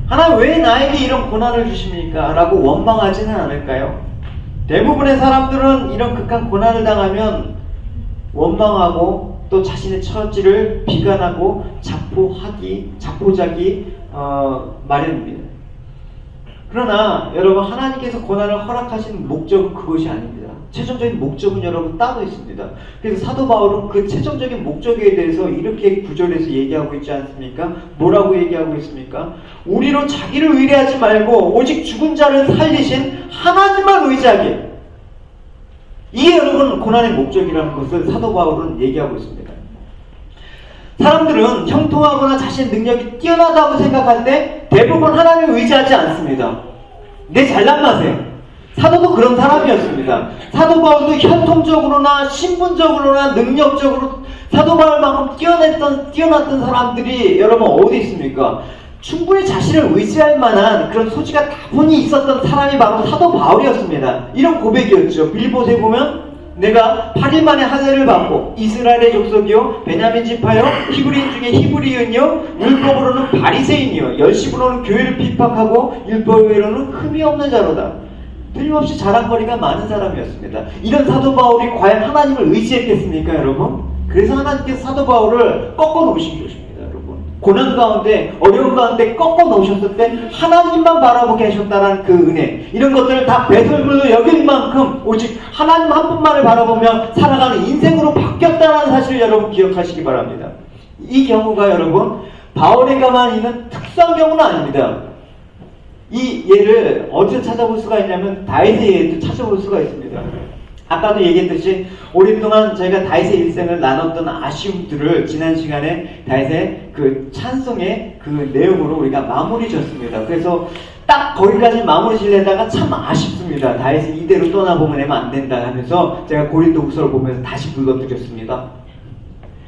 하나님 왜 나에게 이런 고난을 주십니까? 라고 원망하지는 않을까요? 대부분의 사람들은 이런 극한 고난을 당하면 원망하고 또 자신의 처지를 비관하고 자포자기 마련입니다. 그러나 여러분, 하나님께서 고난을 허락하신 목적은 그것이 아닙니다. 최종적인 목적은 여러분 따로 있습니다. 그래서 사도 바울은 그 최종적인 목적에 대해서 이렇게 구절에서 얘기하고 있지 않습니까? 뭐라고 얘기하고 있습니까? 우리로 자기를 의뢰하지 말고 오직 죽은 자를 살리신 하나님만 의지하게. 이게 여러분 고난의 목적이라는 것을 사도 바울은 얘기하고 있습니다. 사람들은 형통하거나 자신의 능력이 뛰어나다고 생각할 때 대부분 하나님을 의지하지 않습니다. 내 잘난 맛에. 사도도 그런 사람이었습니다. 사도 바울도 형통적으로나 신분적으로나 능력적으로 사도 바울만큼 뛰어났던 사람들이 여러분 어디 있습니까? 충분히 자신을 의지할 만한 그런 소지가 다분히 있었던 사람이 바로 사도 바울이었습니다. 이런 고백이었죠. 빌립보서에 보면 내가 8일 만에 할례를 받고 이스라엘의 족속이요 베냐민 지파요 히브리인 중에 히브리인이요 율법으로는 바리새인이요 열심으로는 교회를 핍박하고 율법으로는 흠이 없는 자로다. 틀림없이 자랑거리가 많은 사람이었습니다. 이런 사도 바울이 과연 하나님을 의지했겠습니까, 여러분? 그래서 하나님께서 사도 바울을 꺾어 놓으신 것입니다, 여러분. 고난 가운데, 어려운 가운데 꺾어 놓으셨을 때 하나님만 바라보게 하셨다는 그 은혜, 이런 것들을 다 배설물로 여길 만큼 오직 하나님 한 분만을 바라보며 살아가는 인생으로 바뀌었다는 사실을 여러분 기억하시기 바랍니다. 이 경우가 여러분 바울에게만 있는 특수한 경우는 아닙니다. 이 예를 어디서 찾아볼 수가 있냐면 다윗의 예도 찾아볼 수가 있습니다. 아까도 얘기했듯이 오랫동안 저희가 다윗의 일생을 나눴던 아쉬움들을 지난 시간에 다윗의 그 찬송의 그 내용으로 우리가 마무리 졌습니다. 그래서 딱 거기까지 마무리 지려다가 참 아쉽습니다. 다윗이 이대로 떠나보면 안 된다 하면서 제가 고린도후서를 보면서 다시 불러드렸습니다.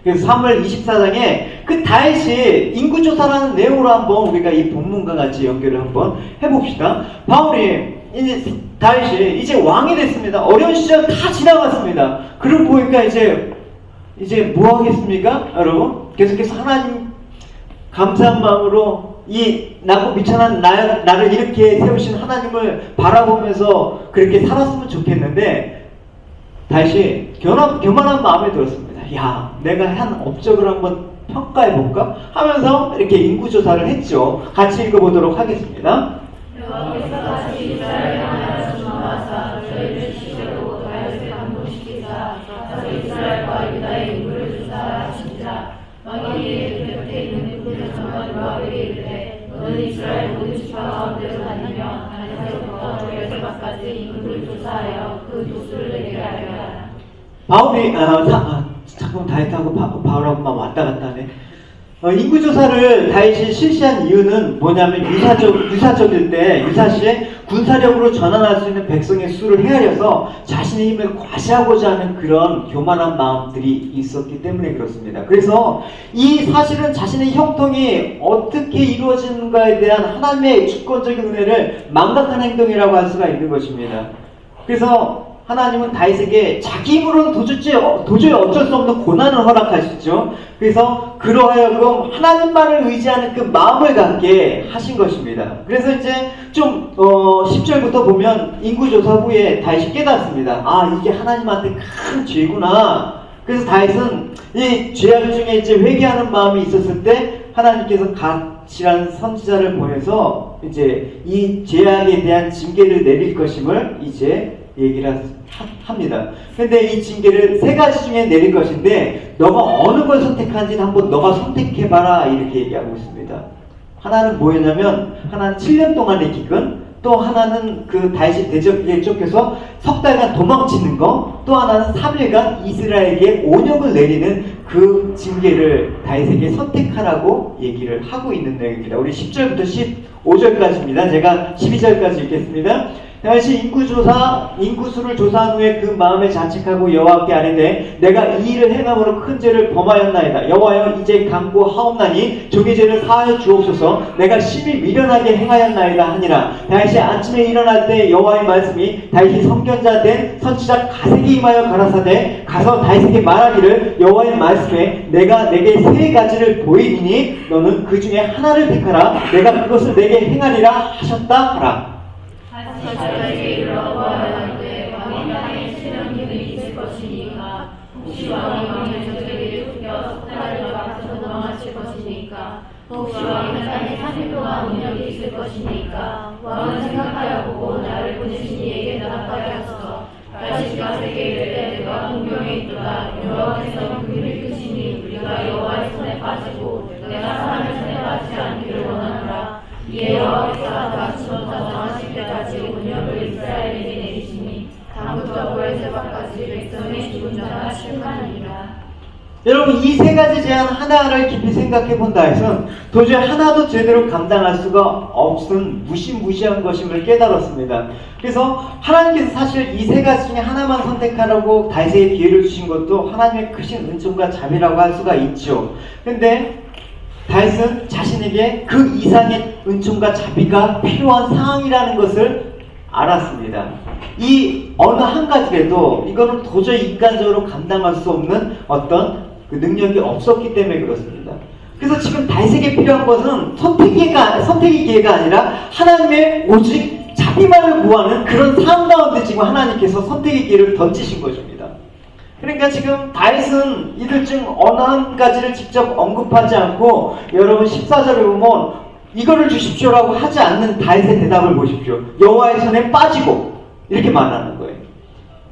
그래서 3월 24장에 그 다윗이 인구조사라는 내용으로 한번 우리가 이 본문과 같이 연결을 한번 해봅시다. 바울이 다윗이 이제 왕이 됐습니다. 어려운 시절 다 지나갔습니다. 그러고 보니까 이제 뭐 하겠습니까? 여러분 계속해서 하나님 감사한 마음으로 이 나고 비천한 나를 이렇게 세우신 하나님을 바라보면서 그렇게 살았으면 좋겠는데 다윗이 교만한 마음이 들었습니다. 야, 내가 한 업적을 한번 평가해볼까? 하면서 이렇게 인구조사를 했죠. 같이 읽어보도록 하겠습니다. 여호와께서 다시 이스라엘 향하여 전하사 저희를 치시고 다윗을 감동시키사 다시 이스라엘과 유다의 인구를 조사하시자 왕이 곁에 있는 그 전관과에게 이르되 너는 이스라엘 모든 지파 가운데로 다니며 다니서부터 열세바까지 인구를 조사하여 그 도수를 내게 알려하라. 바울이 잠깐 다윗하고 바울하고만 왔다 갔다 하네. 인구조사를 다윗이 실시한 이유는 뭐냐면 유사적일 때 유사시에 군사력으로 전환할 수 있는 백성의 수를 헤아려서 자신의 힘을 과시하고자 하는 그런 교만한 마음들이 있었기 때문에 그렇습니다. 그래서 이 사실은 자신의 형통이 어떻게 이루어지는가에 대한 하나님의 주권적인 은혜를 망각한 행동이라고 할 수가 있는 것입니다. 그래서 하나님은 다윗에게 자기 힘으로는 도저히 어쩔 수 없는 고난을 허락하시죠. 그래서 그러하여금 하나님만을 의지하는 그 마음을 갖게 하신 것입니다. 그래서 이제 좀 10절부터 보면 인구조사 후에 다윗이 깨닫습니다. 아, 이게 하나님한테 큰 죄구나. 그래서 다윗은 이 죄악 중에 이제 회개하는 마음이 있었을 때 하나님께서 갓이라는 선지자를 보내서 이제 이 죄악에 대한 징계를 내릴 것임을 이제 얘기를 합니다. 근데 이 징계를 세 가지 중에 내릴 것인데 너가 어느 걸 선택하는지는 한번 너가 선택해봐라 이렇게 얘기하고 있습니다. 하나는 뭐였냐면 하나는 7년 동안의 기근, 또 하나는 그 다윗이 대적에게 쫓겨서 석 달간 도망치는 거, 또 하나는 3일간 이스라엘에게 온역을 내리는 그 징계를 다윗에게 선택하라고 얘기를 하고 있는 내용입니다. 우리 10절부터 15절까지입니다. 제가 12절까지 읽겠습니다. 다시 인구수를 조사한 후에 그 마음에 자책하고 여호와께 아뢰되 내가 이 일을 행함으로 큰 죄를 범하였나이다. 여호와여 이제 간구하옵나니 종의 죄를 사하여 주옵소서. 내가 심히 미련하게 행하였나이다 하니라. 다시 아침에 일어날 때 여호와의 말씀이 다시 선견자 된 선지자 가세게 임하여 가라사대 가서 다윗에게 말하기를 여호와의 말씀에 내가 내게 세 가지를 보이니 너는 그 중에 하나를 택하라. 내가 그것을 내게 행하리라 하셨다 하라. 사절에 이르러보아야하되 왕이 땅에 7년기는 있을 것이니까 혹시 왕이 왕의 저들에게 죽여 석달을 막아서 도망하실 것이니까 혹시 왕이 땅에 3일 동안 운역이 있을 것이니까 왕은 생각하여 보고 나를 보내신 이에게 대답하게 하소서. 다시 가세게 이르되 내가 공경에 있도다. 여호와께서 그 일을 끄시니 우리가 여호와의 손에 빠지고 내가 사람의 손에 빠지지 않기를 원하노라. 이에 여호와께서 아침부터 정하실 때까지 운역을 이스라엘에게 내리시니 다음부터 보엘세바까지 백성의 죽은 자가 실패하니라. 여러분 이 세 가지 제안 하나를 깊이 생각해 본다 해서 도저히 하나도 제대로 감당할 수가 없은 무시무시한 것임을 깨달았습니다. 그래서 하나님께서 사실 이 세 가지 중에 하나만 선택하라고 다윗에게 기회를 주신 것도 하나님의 크신 은총과 자비라고 할 수가 있죠. 근데 다윗은 자신에게 그 이상의 은총과 자비가 필요한 상황이라는 것을 알았습니다. 이 어느 한 가지라도 이거는 도저히 인간적으로 감당할 수 없는 어떤 그 능력이 없었기 때문에 그렇습니다. 그래서 지금 다윗에게 필요한 것은 선택의 기회가 아니라 하나님의 오직 자비만을 구하는 그런 상황 가운데 지금 하나님께서 선택의 기회를 던지신 것입니다. 그러니까 지금 다윗은 이들 중 어느 한 가지를 직접 언급하지 않고 여러분 14절에 보면 이거를 주십시오라고 하지 않는 다윗의 대답을 보십시오. 여호와의 손에 빠지고 이렇게 말하는 거예요.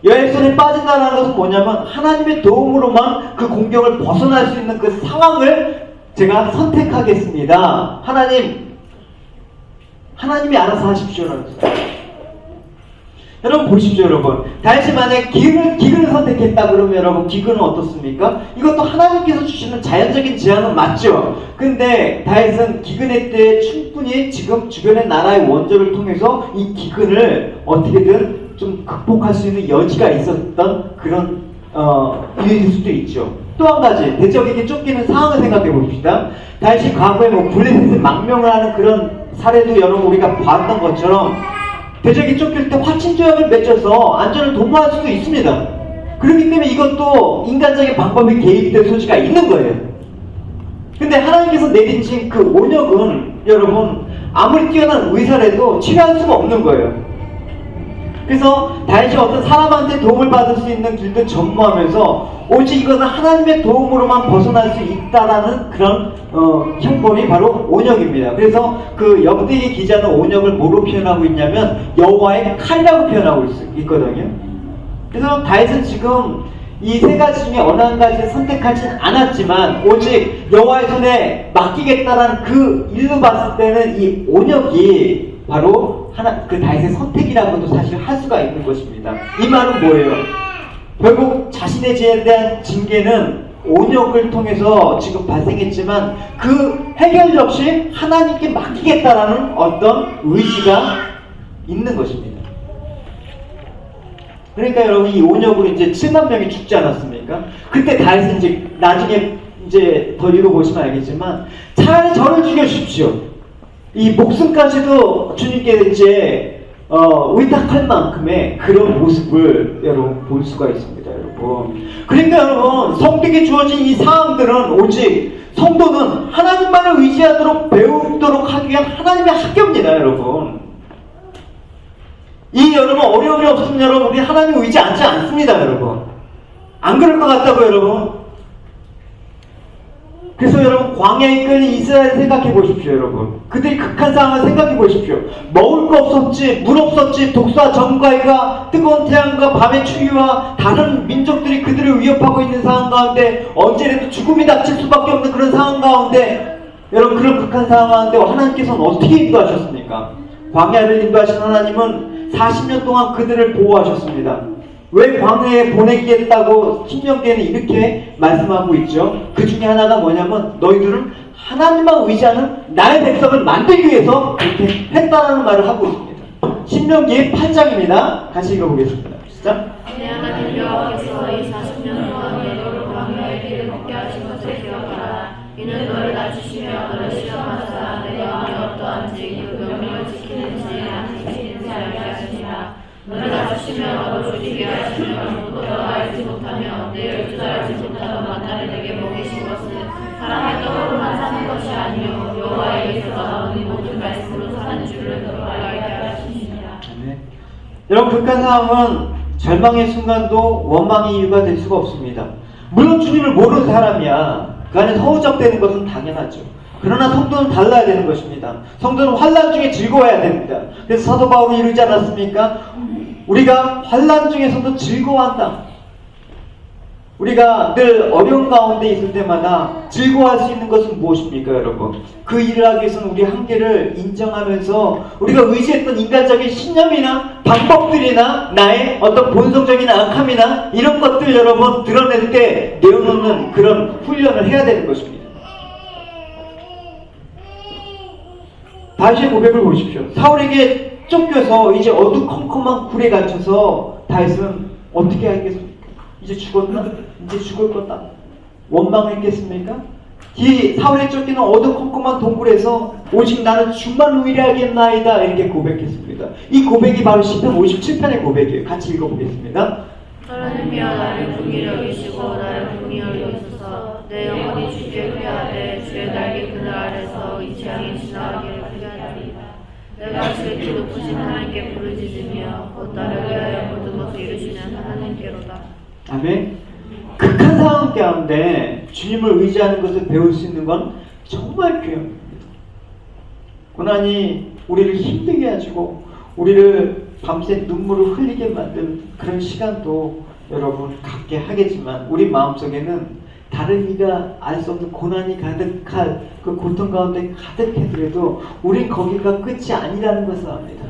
여호와의 손에 빠진다는 것은 뭐냐면 하나님의 도움으로만 그 공경을 벗어날 수 있는 그 상황을 제가 선택하겠습니다. 하나님이 알아서 하십시오라는 거예요. 여러분 보십시오. 여러분 다윗이 만약에 기근을 선택했다 그러면 여러분 기근은 어떻습니까? 이것도 하나님께서 주시는 자연적인 제안은 맞죠. 근데 다윗은 기근의 때에 충분히 지금 주변의 나라의 원조를 통해서 이 기근을 어떻게든 좀 극복할 수 있는 여지가 있었던 그런 일일 수도 있죠. 또 한 가지 대적에게 쫓기는 상황을 생각해 봅시다. 다윗이 과거에 블레셋을 망명을 하는 그런 사례도 여러분 우리가 봤던 것처럼 대적이 쫓길 때 화친조약을 맺어서 안전을 도모할 수도 있습니다. 그렇기 때문에 이것도 인간적인 방법이 개입될 소지가 있는 거예요. 근데 하나님께서 내리신 그 온역은 여러분 아무리 뛰어난 의사라도 치료할 수가 없는 거예요. 그래서 다윗이 어떤 사람한테 도움을 받을 수 있는 길도 전무하면서 오직 이것은 하나님의 도움으로만 벗어날 수 있다라는 그런 형벌이 바로 온역입니다. 그래서 그 역대기 기자는 온역을 뭐로 표현하고 있냐면 여호와의 칼이라고 표현하고 있거든요. 그래서 다윗은 지금 이 세 가지 중에 어느 한 가지를 선택하진 않았지만 오직 여호와의 손에 맡기겠다라는 그 일로 봤을 때는 이 온역이 바로 그 다윗의 선택이라고도 사실 할 수가 있는 것입니다. 이 말은 뭐예요? 결국 자신의 죄에 대한 징계는 온역을 통해서 지금 발생했지만 그 해결 역시 하나님께 맡기겠다라는 어떤 의지가 있는 것입니다. 그러니까 여러분 이 온역으로 이제 7만 명이 죽지 않았습니까? 그때 다윗은 이제 나중에 이제 더 읽어보시면 알겠지만 차라리 저를 죽여주십시오. 이 목숨까지도 주님께 이제 의탁할 만큼의 그런 모습을 여러분 볼 수가 있습니다. 여러분. 그러니까 여러분 성도에게 주어진 이 사항들은 오직 성도는 하나님만을 의지하도록 배우도록 하기 위한 하나님의 학교입니다. 여러분. 이 여러분 어려움이 없으면 여러분 우리 하나님 의지 않지 않습니다. 여러분. 안 그럴 것 같다고요. 여러분. 그래서 여러분 광야에 이끌린 이스라엘 생각해 보십시오. 여러분 그들이 극한 상황을 생각해 보십시오. 먹을 거 없었지, 물 없었지, 독수와 정갈과 뜨거운 태양과 밤의 추위와 다른 민족들이 그들을 위협하고 있는 상황 가운데 언제라도 죽음이 닥칠 수밖에 없는 그런 상황 가운데 여러분 그런 극한 상황 가운데 하나님께서는 어떻게 인도하셨습니까? 광야를 인도하신 하나님은 40년 동안 그들을 보호하셨습니다. 왜 광야에 보내겠다고 신명기에는 이렇게 말씀하고 있죠. 그 중에 하나가 뭐냐면 너희들은 하나님만 의지하는 나의 백성을 만들기 위해서 그렇게 했다라는 말을 하고 있습니다. 신명기 8장입니다. 같이 읽어보겠습니다. 시작. 내 하나님 여호와께서 이 40년 동안 너로 광야의 길을 걷게 하신 것을 기억하라. 이는 너를 낮추시며 너를 시험하사 내가 마음에 어떠한지 그 명령을 지키는지 안 지키는지 알게 하시니라. 너를 낮추시며 너를 죽이게 하시며 너가 알지 못하며 내 열줄 알지 못하던 만나를 내게 먹이신 것은 사람의 떡으로만 사는 것이 아니요 여호와에게서 나오는 모든 말씀으로 사는 줄을 너로 알게 하시니라. 네. 여러분, 극한 상황은 절망의 순간도 원망의 이유가 될 수가 없습니다. 물론 주님을 모르는 사람이야 그 안에 허우적대는 것은 당연하죠. 그러나 성도는 달라야 되는 것입니다. 성도는 환난 중에 즐거워야 됩니다. 그래서 사도 바울이 이르지 않았습니까? 우리가 환난 중에서도 즐거워한다. 우리가 늘 어려운 가운데 있을 때마다 즐거워할 수 있는 것은 무엇입니까, 여러분? 그 일을 하기 위해서는 우리 한계를 인정하면서 우리가 의지했던 인간적인 신념이나 방법들이나 나의 어떤 본성적인 악함이나 이런 것들 여러분 드러낼 때 내어놓는 그런 훈련을 해야 되는 것입니다. 다윗의 고백을 보십시오. 사울에게 쫓겨서 이제 어두컴컴한 굴에 갇혀서 다윗은 어떻게 하겠습니까? 이제 죽었나? 이제 죽을 거다. 원망했겠습니까? 이 사울에 쫓기는 어두컴컴한 동굴에서 오직 나는 주만 의뢰하겠나이다 이렇게 고백했습니다. 이 고백이 바로 시편 57편의 고백이에요. 같이 읽어보겠습니다. 하나님이여 나를 긍휼히 여기시고 나를 긍휼히 여기소서. 내 영혼이 주께 회하되 주의 날개 그늘 아래서 이 재앙이 지나가기를 피하리이다. 내가 지극히 높으신 하나님께 부르짖으며 곧 나를 위하여 모든 것을 이루시는 하나님께로다. 아멘. 극한 상황 가운데 주님을 의지하는 것을 배울 수 있는 건 정말 귀합니다. 고난이 우리를 힘들게 해주고 우리를 밤새 눈물을 흘리게 만든 그런 시간도 여러분 갖게 하겠지만 우리 마음속에는 다른 이가 알 수 없는 고난이 가득할 그 고통 가운데 가득해더라도 우린 거기가 끝이 아니라는 것을 압니다.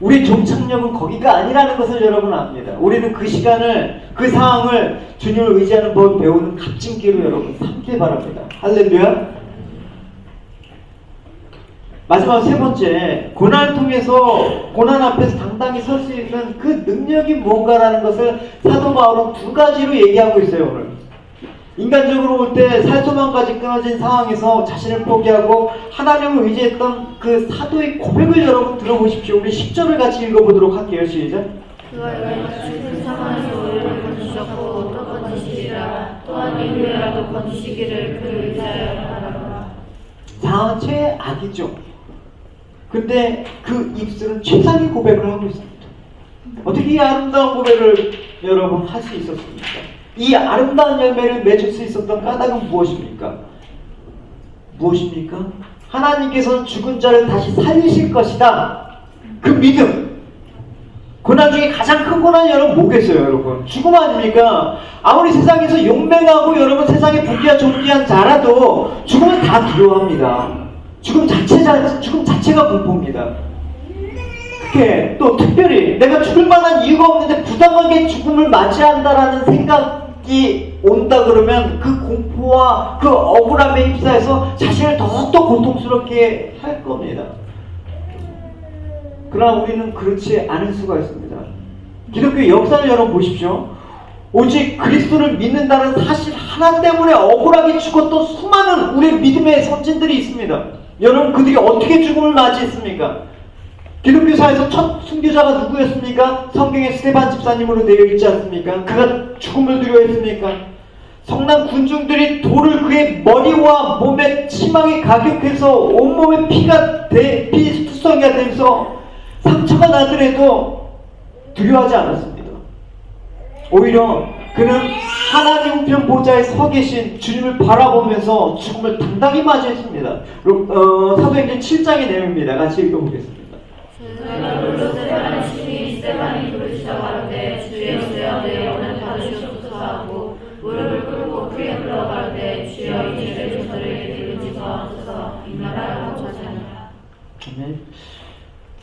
우리 종착역은 거기가 아니라는 것을 여러분 압니다. 우리는 그 시간을, 그 상황을 주님을 의지하는 법을 배우는 값진기로 여러분 삼길 바랍니다. 할렐루야. 마지막 세 번째, 고난을 통해서 고난 앞에서 당당히 설 수 있는 그 능력이 뭔가라는 것을 사도 바울은 두 가지로 얘기하고 있어요. 오늘 인간적으로 볼 때 살소망까지 끊어진 상황에서 자신을 포기하고 하나님을 의지했던 그 사도의 고백을 여러분 들어보십시오. 우리 10절을 같이 읽어보도록 할게요. 시작. 그가 이같이 큰 상황에서 우리를 건지셨고 또 건지시리라. 또한 이후에라도 건지시기를 그를 의지하여 바라라. 상황은 최악이죠. 근데 그 입술은 최상의 고백을 하고 있습니다. 어떻게 이 아름다운 고백을 여러분 할 수 있었습니까? 이 아름다운 열매를 맺을 수 있었던 까닭은 무엇입니까? 무엇입니까? 하나님께서는 죽은 자를 다시 살리실 것이다. 그 믿음. 고난 중에 가장 큰 고난이 여러분 뭐겠어요, 여러분? 죽음 아닙니까? 아무리 세상에서 용맹하고 여러분 세상에 부귀한 존귀한 자라도 죽음은 다 두려워합니다. 죽음 자체가 공포입니다. 그게 또 특별히 내가 죽을 만한 이유가 없는데 부당하게 죽음을 맞이한다라는 생각이 온다 그러면 그 공포와 그 억울함에 휩싸여서 자신을 더욱더 고통스럽게 할 겁니다. 그러나 우리는 그렇지 않을 수가 있습니다. 기독교의 역사를 여러분 보십시오. 오직 그리스도를 믿는다는 사실 하나 때문에 억울하게 죽었던 수많은 우리의 믿음의 선진들이 있습니다. 여러분 그들이 어떻게 죽음을 맞이했습니까? 기독교사에서 첫 순교자가 누구였습니까? 성경에 스테반 집사님으로 되어 있지 않습니까? 그가 죽음을 두려워했습니까? 성난 군중들이 돌을 그의 머리와 몸에 치망에 가격해서 온몸에 피투성이가 되면서 상처가 나더라도 두려워하지 않았습니다. 오히려 그는 하나님 우편 보좌에 서 계신 주님을 바라보면서 죽음을 당당히 맞이했습니다. 사도행전 7장의 내용입니다. 같이 읽어보겠습니다. 스테반이 부르시자 가로되 주 예수여 내 영혼을 받으시옵소서 하고 무릎을 꿇고 크게 불러 가로되 주여 이 죄를 저들에게 이르지 마옵소서 이말하라고 전하니라. 아멘.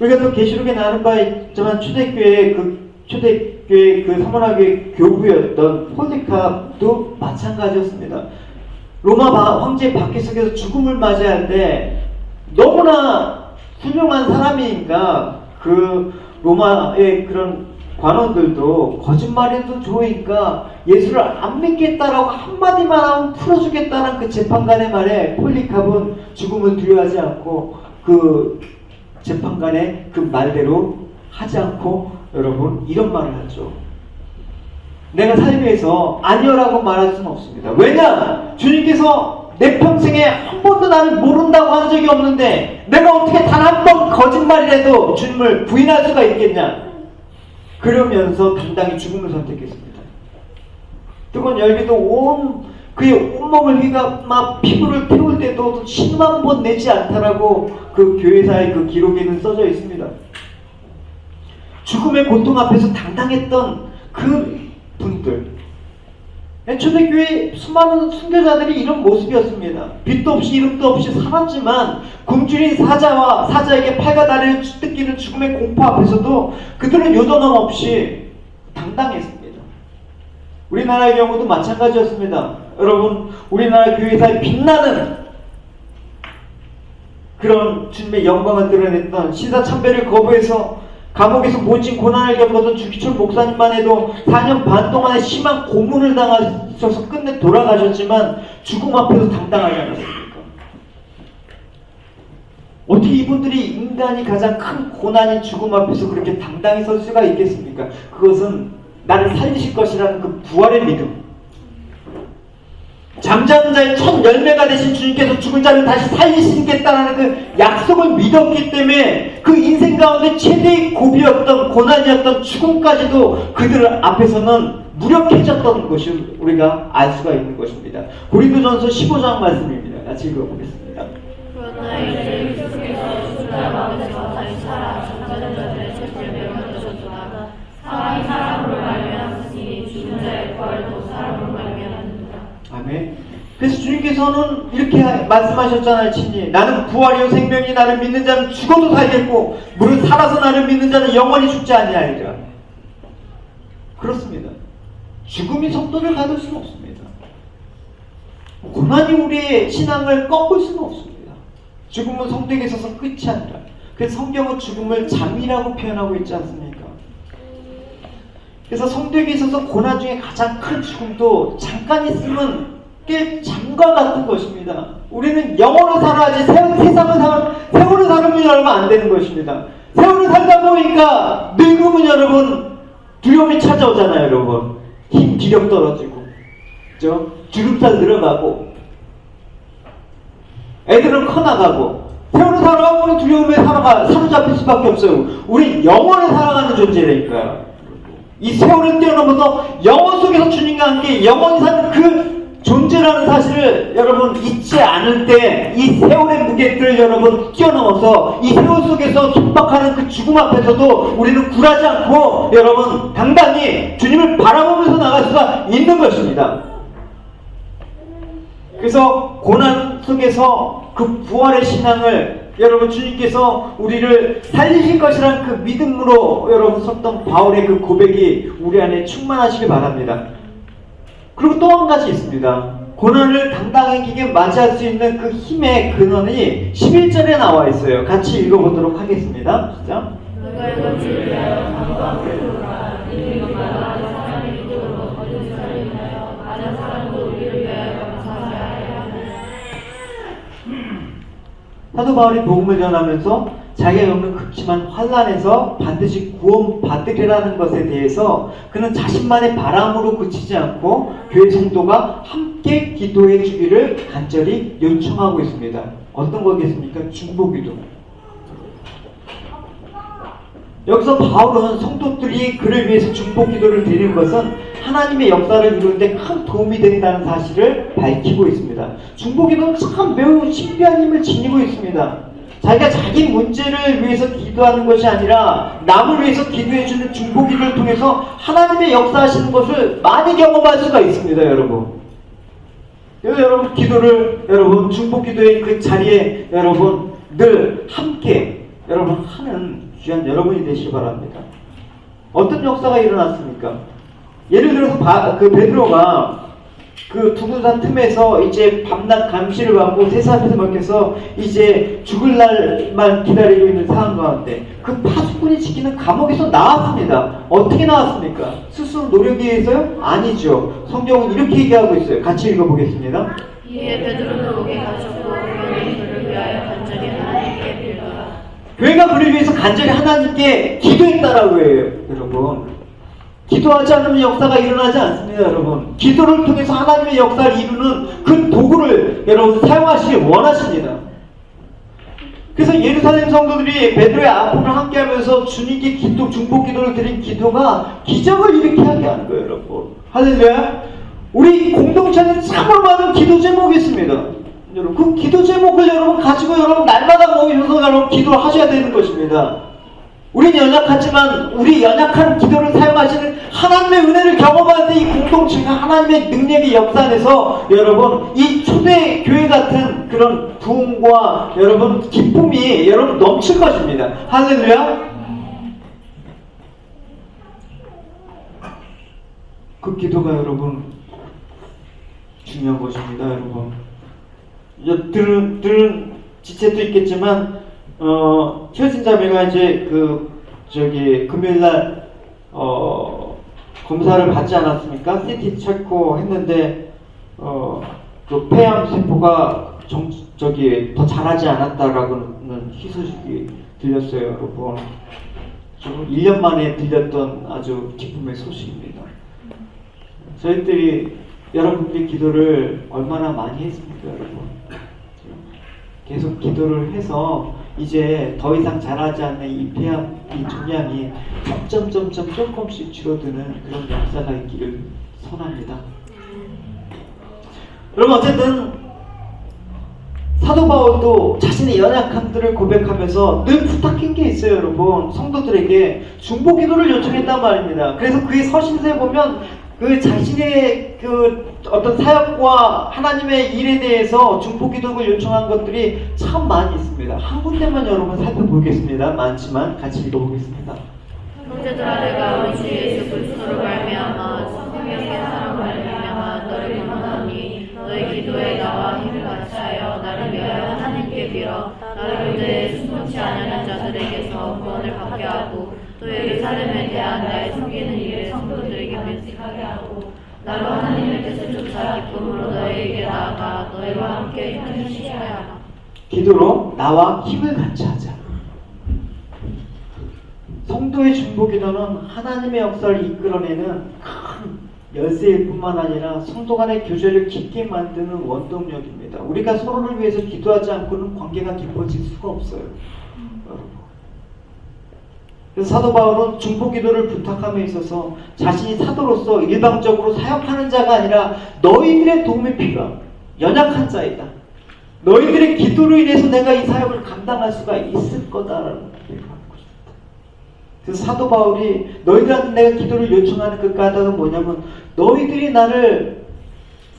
우리가 또 계시록에 나눈 바 있지만 초대교회 그 사모나교의 교부였던 폴리카도 마찬가지였습니다. 로마 황제 바퀴속에서 죽음을 맞이할 때 너무나 훌륭한 사람이니까 그 로마의 그런 관원들도 거짓말해도 좋으니까 예수를 안 믿겠다라고 한마디만 하면 풀어주겠다는 그 재판관의 말에 폴리캅은 죽음을 두려워하지 않고 그 재판관의 그 말대로 하지 않고 여러분 이런 말을 하죠. 내가 살기 위해서 아니요라고 말할 수는 없습니다. 왜냐? 주님께서 내 평생에 한 번도 나를 모른다고 한 적이 없는데 내가 어떻게 단 한 번 거짓말이라도 주님을 부인할 수가 있겠냐? 그러면서 당당히 죽음을 선택했습니다. 뜨거운 열기도 그의 온몸을 휘가 막 피부를 태울 때도 10만 번 내지 않다라고 그 교회사의 그 기록에는 써져 있습니다. 죽음의 고통 앞에서 당당했던 그 분들, 초대교회 수많은 순교자들이 이런 모습이었습니다. 빛도 없이 이름도 없이 살았지만 굶주린 사자에게 팔과 다리를 뜯기는 죽음의 공포 앞에서도 그들은 요동함 없이 당당했습니다. 우리나라의 경우도 마찬가지였습니다. 여러분, 우리나라 교회사에 빛나는 그런 주님의 영광을 드러냈던 시사참배를 거부해서 감옥에서 모진 고난을 겪었던 주기철 목사님만 해도 4년 반 동안에 심한 고문을 당하셔서 끝내 돌아가셨지만 죽음 앞에서 당당하지 않았습니까? 어떻게 이분들이 인간이 가장 큰 고난인 죽음 앞에서 그렇게 당당히 설 수가 있겠습니까? 그것은 나를 살리실 것이라는 그 부활의 믿음, 잠자는 자의 첫 열매가 되신 주님께서 죽은 자를 다시 살리시겠다는 그 약속을 믿었기 때문에 그 인생 가운데 최대의 고비였던 고난이었던 죽음까지도 그들 앞에서는 무력해졌던 것이 우리가 알 수가 있는 것입니다. 고린도전서 15장 말씀입니다. 같이 읽어보겠습니다. 그러나 이제 그리스도께서 죽은 자 가운데서 다시 살아 잠자는 자들의 첫 열매가 되셨도다. 사람이 사람으로 말미암았으니 죽은 자의 부활도 사람으로 말미암았느니라. 아멘. 그래서 주님께서는 이렇게 말씀하셨잖아요. 친히 나는 부활이요 생명이 나를 믿는 자는 죽어도 살겠고 무릇 살아서 나를 믿는 자는 영원히 죽지 아니하리라. 그렇습니다. 죽음이 성도를 가둘 수는 없습니다. 고난이 우리의 신앙을 꺾을 수는 없습니다. 죽음은 성도에게 있어서 끝이 아니라, 그래서 성경은 죽음을 잠이라고 표현하고 있지 않습니까? 그래서 성도에게 있어서 고난 중에 가장 큰 죽음도 잠깐 있으면 깰 잠과 같은 것입니다. 우리는 영원을 살아야지 세월을 살으면 여러분 안 되는 것입니다. 세월을 살다 보니까 늙으면 여러분 두려움이 찾아오잖아요. 여러분 힘 기력 떨어지고, 그죠? 주름살 늘어가고, 애들은 커나가고, 세월을 살아가면 두려움에 사로잡힐 수밖에 없어요. 우리 영원을 살아가는 존재라니까요. 이 세월을 뛰어넘어서 영원 속에서 주님과 함께 영원히 사는 그 존재라는 사실을 여러분 잊지 않을 때 이 세월의 무게를 여러분 뛰어넘어서 이 세월 속에서 촉박하는 그 죽음 앞에서도 우리는 굴하지 않고 여러분 당당히 주님을 바라보면서 나갈 수가 있는 것입니다. 그래서 고난 속에서 그 부활의 신앙을 여러분 주님께서 우리를 살리실 것이라는 그 믿음으로 여러분 섰던 바울의 그 고백이 우리 안에 충만하시길 바랍니다. 그리고 또 한 가지 있습니다. 고난을 당당하게 맞이할 수 있는 그 힘의 근원이 11절에 나와 있어요. 같이 읽어보도록 하겠습니다. 시작. 누가 이것을 위하여 강구하고 부르라. 이는 마다 사람의 믿음으로 얻은 사람을 위하여 많은 사람도 우리를 위하여 감사하여야 하네. 사도 바울이 복음을 전하면서 자기가 겪는 극심한 환난에서 반드시 구원받으리라는 것에 대해서 그는 자신만의 바람으로 그치지 않고 교회 성도가 함께 기도해 주기를 간절히 요청하고 있습니다. 어떤 거겠습니까? 중보기도. 여기서 바울은 성도들이 그를 위해서 중보기도를 드리는 것은 하나님의 역사를 이루는 데 큰 도움이 된다는 사실을 밝히고 있습니다. 중보기도는 참 매우 신비한 힘을 지니고 있습니다. 자기가 자기 문제를 위해서 기도하는 것이 아니라 남을 위해서 기도해주는 중보기도를 통해서 하나님의 역사하시는 것을 많이 경험할 수가 있습니다. 여러분, 그래서 여러분 기도를 여러분 중보기도의 그 자리에 여러분 늘 함께 여러분 하는 귀한 여러분이 되시기 바랍니다. 어떤 역사가 일어났습니까? 예를 들어서 그 베드로가 그 두군산 틈에서 이제 밤낮 감시를 받고 세상에서 맡겨서 이제 죽을 날만 기다리고 있는 상황 가운데 그 파수꾼이 지키는 감옥에서 나왔습니다. 어떻게 나왔습니까? 스스로 노력에 의해서요? 아니죠. 성경은 이렇게 얘기하고 있어요. 같이 읽어보겠습니다. 이에 베드로는 옥에 갇혔고 그는 그를 위하여 간절히 하나님께 빌더라. 교회가 그를 위해서 간절히 하나님께 기도했다라고 해요. 여러분, 기도하지 않으면 역사가 일어나지 않습니다. 여러분, 기도를 통해서 하나님의 역사를 이루는 그 도구를 여러분 사용하시길 원하십니다. 그래서 예루살렘 성도들이 베드로의 아픔을 함께하면서 주님께 기도, 중보 기도를 드린 기도가 기적을 일으키게 하는 거예요. 여러분, 할렐루야. 우리 공동체는 참으로 많은 기도 제목이 있습니다. 여러분, 그 기도 제목을 여러분 가지고 여러분 날마다 모이셔서 여러분 기도를 하셔야 되는 것입니다. 우리는 연약하지만 우리 연약한 기도를 사용하시는 하나님의 은혜를 경험할 때 이 공동체가 하나님의 능력의 역사 안에서 여러분 이 초대 교회 같은 그런 부흥과 여러분 기쁨이 여러분 넘칠 것입니다. 할렐루야. 그 기도가 여러분 중요한 것입니다. 여러분 들은 지체도 있겠지만 최진 자매가 이제 금요일날 검사를 받지 않았습니까? CT 체크 했는데 그 폐암 세포가 더 자라지 않았다라고는 희소식이 들렸어요, 여러분. 좀 1년 만에 들렸던 아주 기쁨의 소식입니다. 저희들이 여러분들의 기도를 얼마나 많이 했습니까, 여러분? 계속 기도를 해서 이제 더 이상 자라지 않는 이 폐암, 이 종양이 점점점점 조금씩 줄어드는 그런 역사가 있기를 선합니다. 여러분, 어쨌든 사도 바울도 자신의 연약함들을 고백하면서 늘 부탁한 게 있어요. 여러분, 성도들에게 중보 기도를 요청했단 말입니다. 그래서 그의 서신서에 보면 그 자신의 그 어떤 사역과 하나님의 일에 대해서 중보 기도를 요청한 것들이 참 많이 있습니다. 한 군데만 여러분 살펴보겠습니다. 많지만 같이 읽어보겠습니다. 형제들아, 내가 우리 주 예수 그리스도로 말미암아 성령의 사랑으로 말미암아 너를 원하노니 너의 기도에 나와 힘을 같이하여 나를 위하여 하나님께 빌어 나를 위해 순종치 않는 자들에게서 구원을 받게 하고 또 예루살렘에 대한 나의 섬기는 일을 성도들에게 면식하게 하고 나로 하나님의 뜻을 쫓아 기쁨으로 너희에게 나아가 너희와 함께 힘을 쉬게 하라. 기도로 나와 힘을 같이 하자. 성도의 중보 기도는 하나님의 역사를 이끌어내는 큰 열쇠일 뿐만 아니라 성도 간의 교제를 깊게 만드는 원동력입니다. 우리가 서로를 위해서 기도하지 않고는 관계가 깊어질 수가 없어요. 여러분. 그래서 사도 바울은 중보 기도를 부탁함에 있어서 자신이 사도로서 일방적으로 사역하는 자가 아니라 너희들의 도움이 필요한 연약한 자이다. 너희들의 기도로 인해서 내가 이 사역을 감당할 수가 있을 거다라는 얘기를 하는 것입니다. 그래서 사도 바울이 너희들한테 내가 기도를 요청하는 그 까닭은 뭐냐면 너희들이 나를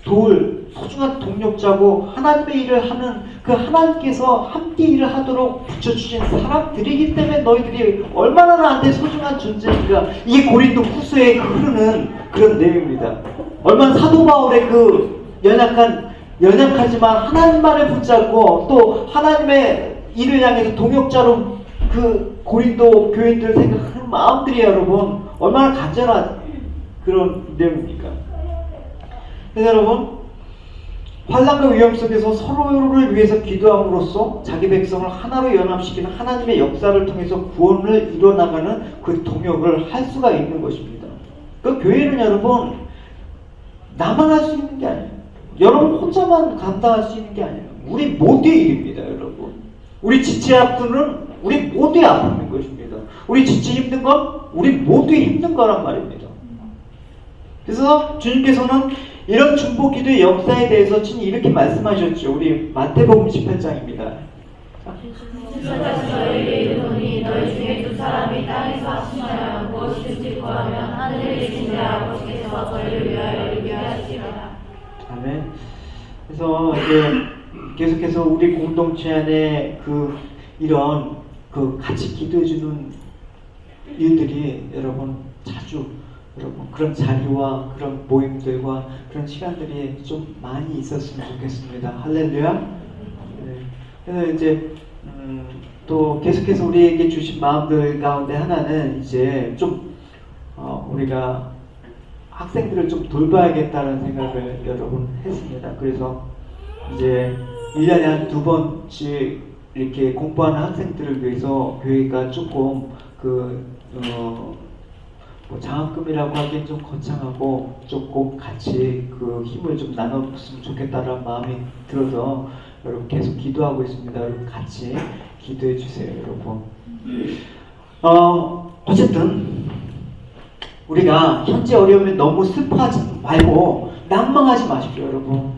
도울 소중한 동력자고 하나님의 일을 하는 그 하나님께서 함께 일을 하도록 붙여주신 사람들이기 때문에 너희들이 얼마나 나한테 소중한 존재인가. 이게 고린도 후서에 흐르는 그런 내용입니다. 얼마나 사도 바울의 그 연약하지만 하나님만을 붙잡고 또 하나님의 일을 향해서 동역자로 그 고린도 교인들을 생각하는 마음들이 여러분 얼마나 간절한 그런 내용입니까? 그래서 여러분 환난과 위험 속에서 서로를 위해서 기도함으로써 자기 백성을 하나로 연합시키는 하나님의 역사를 통해서 구원을 이뤄나가는 그 동역을 할 수가 있는 것입니다. 그 교회는 여러분 나만 할 수 있는 게 아니에요. 여러분 혼자만 감당할 수 있는 게 아니에요. 우리 모두의 일입니다. 여러분 우리 지체 아픔은 우리 모두의 아픔인 것입니다. 우리 지체 힘든 건 우리 모두의 힘든 거란 말입니다. 그래서 주님께서는 이런 중보 기도의 역사에 대해서 친히 이렇게 말씀하셨죠. 우리 마태복음 18장입니다. 주께서 너희에게 이르노니 너희 중에 두 사람이 땅에서 합심하여 무엇이든지 구하면 하늘에 계신 내 아버지께서 저희를 위하여 이루게 하시리라. 아멘. 그래서 이제 계속해서 우리 공동체 안에 이런 같이 기도해주는 일들이 여러분 자주 여러분 그런 자리와 그런 모임들과 그런 시간들이 좀 많이 있었으면 좋겠습니다. 할렐루야. 네. 그래서 이제 또 계속해서 우리에게 주신 마음들 가운데 하나는 이제 좀 우리가 학생들을 좀 돌봐야겠다는 생각을 여러분 했습니다. 그래서 이제 1년에 한 2번씩 이렇게 공부하는 학생들을 위해서 교회가 조금 뭐 장학금이라고 하기엔 좀 거창하고 조금 같이 그 힘을 좀 나눴으면 좋겠다는 마음이 들어서 여러분 계속 기도하고 있습니다. 여러분 같이 기도해 주세요, 여러분. 어쨌든 우리가 현재 어려움에 너무 슬퍼하지 말고 난망하지 마십시오, 여러분.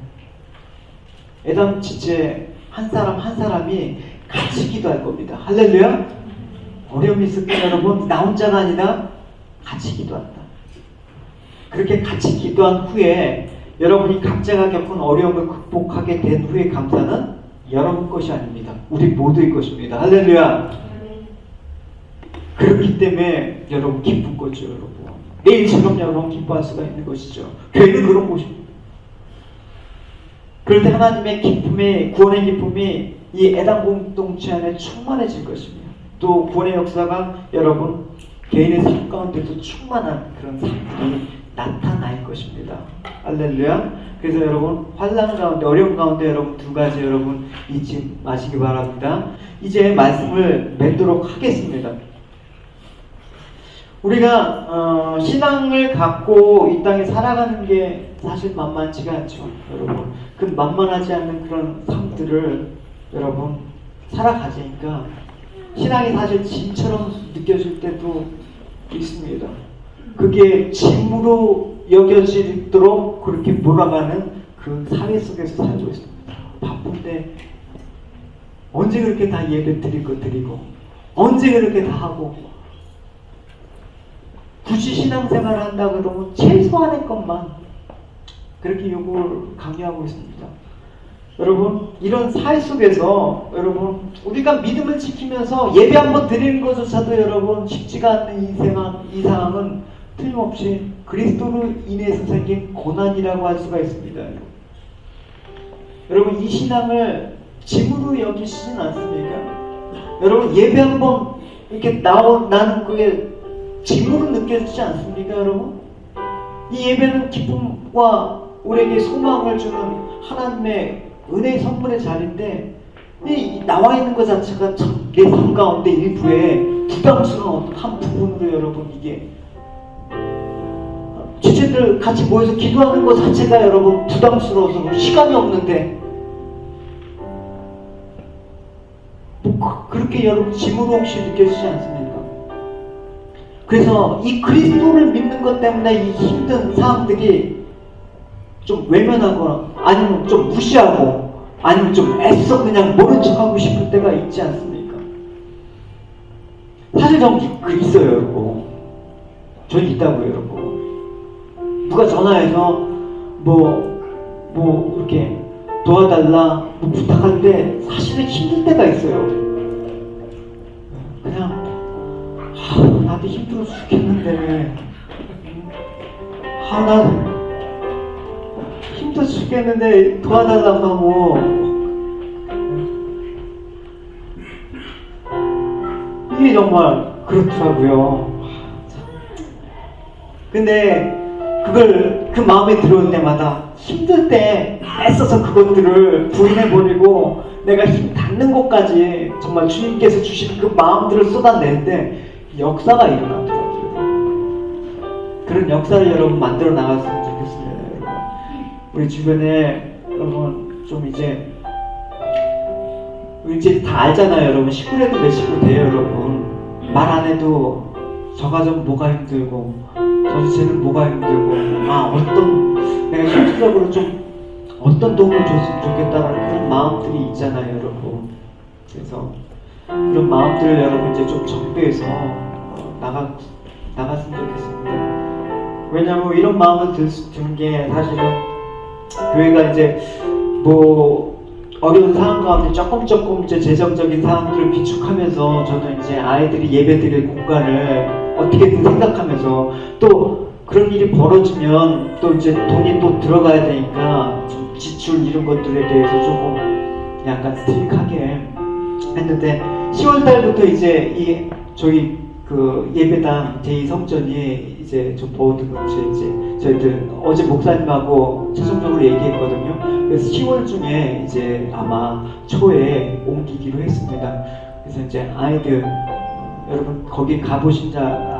애당 지체 한 사람 한 사람이 같이 기도할 겁니다. 할렐루야. 어려움이 있을 때 여러분 나 혼자가 아니라 같이 기도한다. 그렇게 같이 기도한 후에 여러분이 각자가 겪은 어려움을 극복하게 된 후의 감사는 여러분 것이 아닙니다. 우리 모두의 것입니다. 할렐루야. 그렇기 때문에 여러분 기쁜 거죠, 여러분. 매일처럼 여러분 기뻐할 수가 있는 것이죠. 교회는 그런 곳입니다. 그럴 때 하나님의 기쁨이, 구원의 기쁨이 이 애당 공동체 안에 충만해질 것입니다. 또 구원의 역사가 여러분 개인의 삶 가운데도 충만한 그런 삶들이 나타날 것입니다. 할렐루야. 그래서 여러분 환난 가운데, 어려움 가운데 여러분 두 가지 여러분 잊지 마시기 바랍니다. 이제 말씀을 맺도록 하겠습니다. 우리가 신앙을 갖고 이 땅에 살아가는 게 사실 만만치가 않죠, 여러분. 그 만만하지 않는 그런 삶들을 여러분 살아가지니까 신앙이 사실 짐처럼 느껴질 때도 있습니다. 그게 짐으로 여겨지도록 그렇게 몰아가는 그 사회 속에서 살고 있습니다. 바쁜데 언제 그렇게 다 예배 드리고 언제 그렇게 다 하고 굳이 신앙생활을 한다고 그러면 최소한의 것만 그렇게 요구를 강요하고 있습니다. 여러분 이런 사회 속에서 여러분 우리가 믿음을 지키면서 예배 한번 드리는 것조차도 여러분 쉽지가 않는 이 상황은 틀림없이 그리스도로 인해서 생긴 고난이라고 할 수가 있습니다. 여러분 이 신앙을 짐으로 여기시진 않습니까? 여러분 예배 한번 이렇게 나는 그게 짐으로 느껴지지 않습니까, 여러분? 이 예배는 기쁨과 우리에게 소망을 주는 하나님의 은혜의 선물의 자리인데 이 나와 있는 것 자체가 참 내 삶 가운데 일부에 부담스러운 한 부분으로 여러분 이게 주제들 같이 모여서 기도하는 것 자체가 여러분 부담스러워서 시간이 없는데 뭐 그렇게 여러분 짐으로 혹시 느껴지지 않습니까? 그래서 이 그리스도를 믿는 것 때문에 이 힘든 사람들이 좀 외면하거나 아니면 좀 무시하고 아니면 좀 애써 그냥 모른 척하고 싶을 때가 있지 않습니까? 사실 저는 있어요, 여러분. 저는 있다고요, 여러분. 누가 전화해서 뭐 이렇게 도와달라 뭐 부탁할 때 사실은 힘들 때가 있어요. 그냥 나도 힘들어 죽겠는데 나 힘들어 죽겠는데 도와달라고 하고 이게 정말 그렇더라고요. 근데 그 마음에 들어올 때마다 힘들 때 애써서 그것들을 부인해버리고 내가 힘 닿는 곳까지 정말 주님께서 주신 그 마음들을 쏟아내는데 역사가 일어나더라고요. 그런 역사를 여러분 만들어 나갔으면 좋겠습니다, 여러분. 우리 주변에 여러분 좀 이제 다 알잖아요, 여러분. 식구라도 몇 식구 돼요, 여러분. 말 안 해도 저 가정 뭐가 힘들고 저 주체는 뭐가 힘들고 내가 실질적으로 좀 어떤 도움을 줬으면 좋겠다라는 그런 마음들이 있잖아요, 여러분. 그래서 그런 마음들을 여러분 이제 좀 정비해서 나갔으면 좋겠습니다. 왜냐하면 이런 마음을 드는 게 사실은 교회가 이제 뭐 어려운 상황 가운데 조금 이제 재정적인 상황들을 비축하면서 저는 이제 아이들이 예배드릴 공간을 어떻게든 생각하면서 또 그런 일이 벌어지면 또 이제 돈이 또 들어가야 되니까 좀 지출 이런 것들에 대해서 조금 약간 스트릭하게 했는데 10월 달부터 이제 저희 그 예배당 제2성전이 이제 좀 보드가 이제 저희들 어제 목사님하고 최종적으로 얘기했거든요. 그래서 10월 중에 이제 아마 초에 옮기기로 했습니다. 그래서 이제 아이들 여러분 거기 가보신지는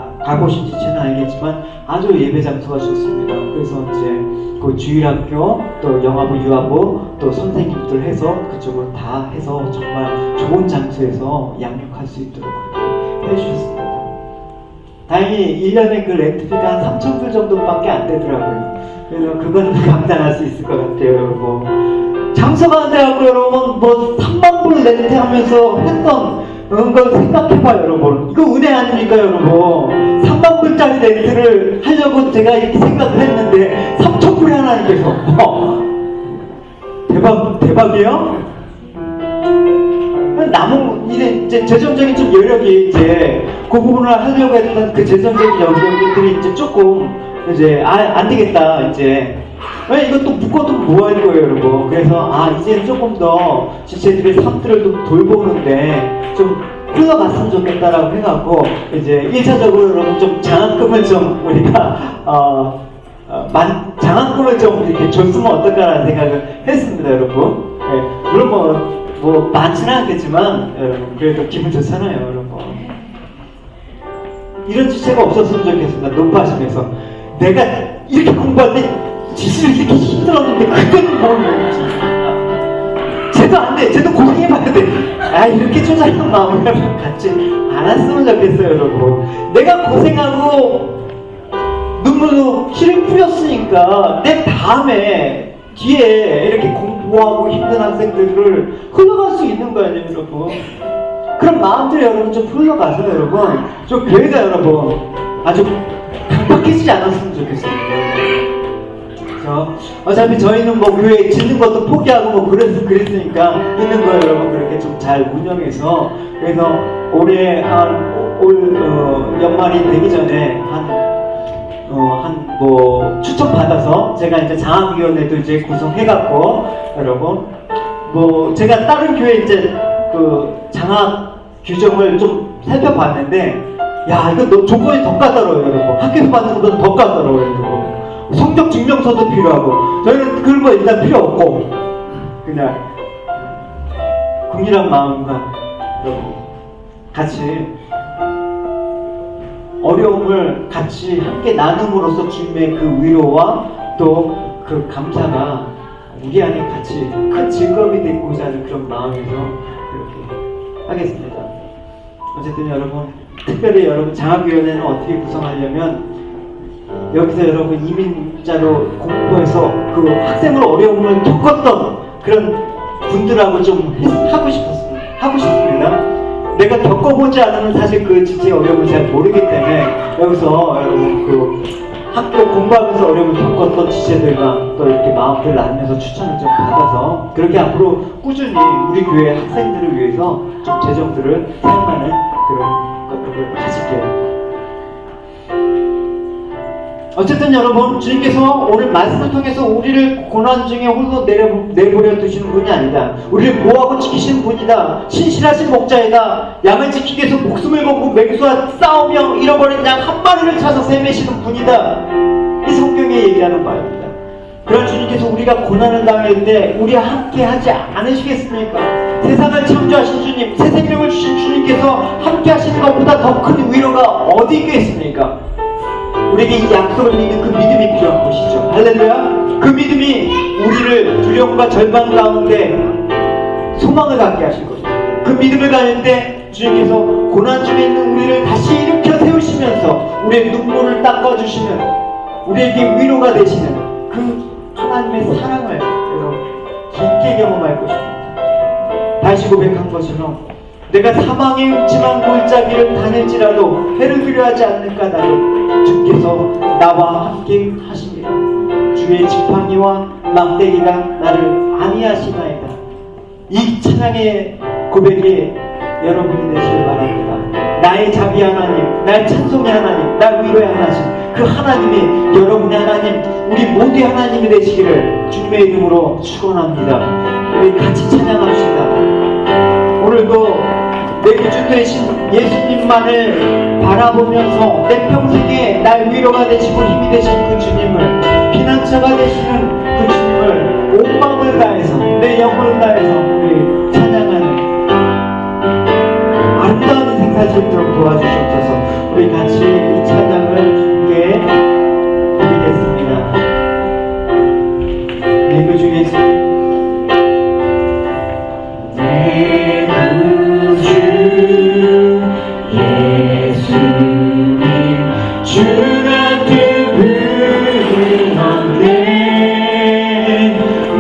알겠지만 아주 예배 장소가 좋습니다. 그래서 이제 그 주일학교 또 영화부 유아부 또 선생님들 해서 그쪽으로 다 해서 정말 좋은 장소에서 양육할 수 있도록 그렇게 해주셨습니다. 다행히 1년에 그 렌트비가 한 3,000불 정도밖에 안 되더라고요. 그래서 그건 감당할 수 있을 것 같아요, 여러분. 장소가 안 돼갖고 여러분 뭐 3만 불 렌트하면서 했던 걸 생각해봐요, 여러분. 이거 은혜 아닙니까, 여러분? 3만 불짜리 렌트를 하려고 제가 이렇게 생각을 했는데 3,000불이 하나님께서 대박이에요? 남은 이제 재정적인 좀 여력이 이제 그 부분을 하려고 했던 그 재정적인 여력들이 이제 조금 이제 안 되겠다 이제. 왜 이것도 묶어도 뭐 할 거예요, 여러분. 그래서 이제 조금 더 지체들의 삶들을 좀 돌보는데 좀 흘러갔으면 좋겠다라고 해갖고 이제 1차적으로 여러분 좀 장학금을 좀 우리가 장학금을 좀 이렇게 줬으면 어떨까라는 생각을 했습니다, 여러분. 네, 물론 뭐 많지는 않겠지만 여러분 그래도 기분 좋잖아요, 여러분. 이런 지체가 없었으면 좋겠습니다. 높아지면서 내가 이렇게 공부할 때 지시를 이렇게 힘들었는데 그때는 뭘 쟤도 안 돼, 쟤도 고생해봐야 돼. 이렇게 쪼잔한 마음을 갖지 않았으면 좋겠어요, 여러분. 내가 고생하고 눈물로 피를 뿌렸으니까 내 다음에 뒤에 이렇게 공부하고 힘든 학생들을 흘러갈 수 있는 거 아니에요, 여러분. 그런 마음들이 여러분 좀 흘러가서 여러분 좀 교회가 여러분 아주 강박해지지 않았으면 좋겠어요. 어차피 저희는 뭐 교회 짓는 것도 포기하고 뭐 그랬으니까 있는 거 여러분 그렇게 좀 잘 운영해서 그래서 올해 올 연말이 되기 전에 뭐 추천 받아서 제가 이제 장학위원회도 이제 구성해갖고 여러분 뭐 제가 다른 교회 이제 그 장학 규정을 좀 살펴봤는데 야 이거 조건이 더 까다로워요, 여러분. 학교에서 받는 것보다 더 까다로워요, 여러분. 성적 증명서도 필요하고 저희는 그런 거 일단 필요 없고 그냥 국민한 마음과 같이 어려움을 같이 함께 나눔으로써 주님의 그 위로와 또 그 감사가 우리 안에 같이 큰 즐거움이 되고자 하는 그런 마음에서 그렇게 하겠습니다. 어쨌든 여러분 특별히 여러분 장학위원회는 어떻게 구성하려면 여기서 여러분 이민자로 공부해서 그 학생을 어려움을 겪었던 그런 분들하고 좀 하고 싶습니다. 내가 겪어보지 않으면 사실 그 지체의 어려움을 잘 모르기 때문에 여기서 여러분 그 학교 공부하면서 어려움을 겪었던 지체들과 또 이렇게 마음들을 나누면서 추천을 좀 받아서 그렇게 앞으로 꾸준히 우리 교회 학생들을 위해서 좀 재정들을 사용하는 그런 것들을 하실게요. 어쨌든 여러분 주님께서 오늘 말씀을 통해서 우리를 고난 중에 홀로 내버려 두시는 분이 아니다. 우리를 보호하고 지키시는 분이다. 신실하신 목자이다. 양을 지키기 위해서 목숨을 걸고 맹수와 싸우며 잃어버린 양 한 마리를 찾아서 헤매시는 분이다. 이 성경에 얘기하는 바입니다. 그런 주님께서 우리가 고난을 당할 때 우리와 함께 하지 않으시겠습니까? 세상을 창조하신 주님, 새 생명을 주신 주님께서 함께 하시는 것보다 더 큰 위로가 어디 있겠습니까? 우리에게 이 약속을 믿는 그 믿음이 필요한 것이죠. 할렐루야. 그 믿음이 우리를 두려움과 절망 가운데 소망을 갖게 하실 것입니다. 그 믿음을 가는데 주님께서 고난 중에 있는 우리를 다시 일으켜 세우시면서 우리의 눈물을 닦아주시는 우리에게 위로가 되시는 그 하나님의 사랑을 여러분 깊게 경험할 것입니다. 다시 고백한 것처럼 내가 사망의 음침한 골짜기를 다닐지라도 해를 두려워하지 않는 까닭은 주께서 나와 함께 하십니다. 주의 지팡이와 막대기가 나를 안위하시나이다. 이 찬양의 고백이 여러분이 되시길 바랍니다. 나의 자비 하나님, 나의 찬송의 하나님, 나의 위로의 하나님, 그 하나님이 여러분의 하나님, 우리 모두의 하나님이 되시기를 주님의 이름으로 축원합니다. 우리 같이 찬양합시다. 오늘도 내 구주 되신 예수님만을 바라보면서 내 평생에 나의 위로가 되시고 힘이 되신 그 주님을, 피난처가 되시는 그 주님을 온 마음을 다해서, 내 영혼을 다해서 우리 찬양하는 아름다운 인생 살 수 있도록 도와주시옵소서. 우리 같이 이 찬양을 주님께 드리겠습니다. 내 구주 예수님, 내 구주 예수님, 주가 부르는데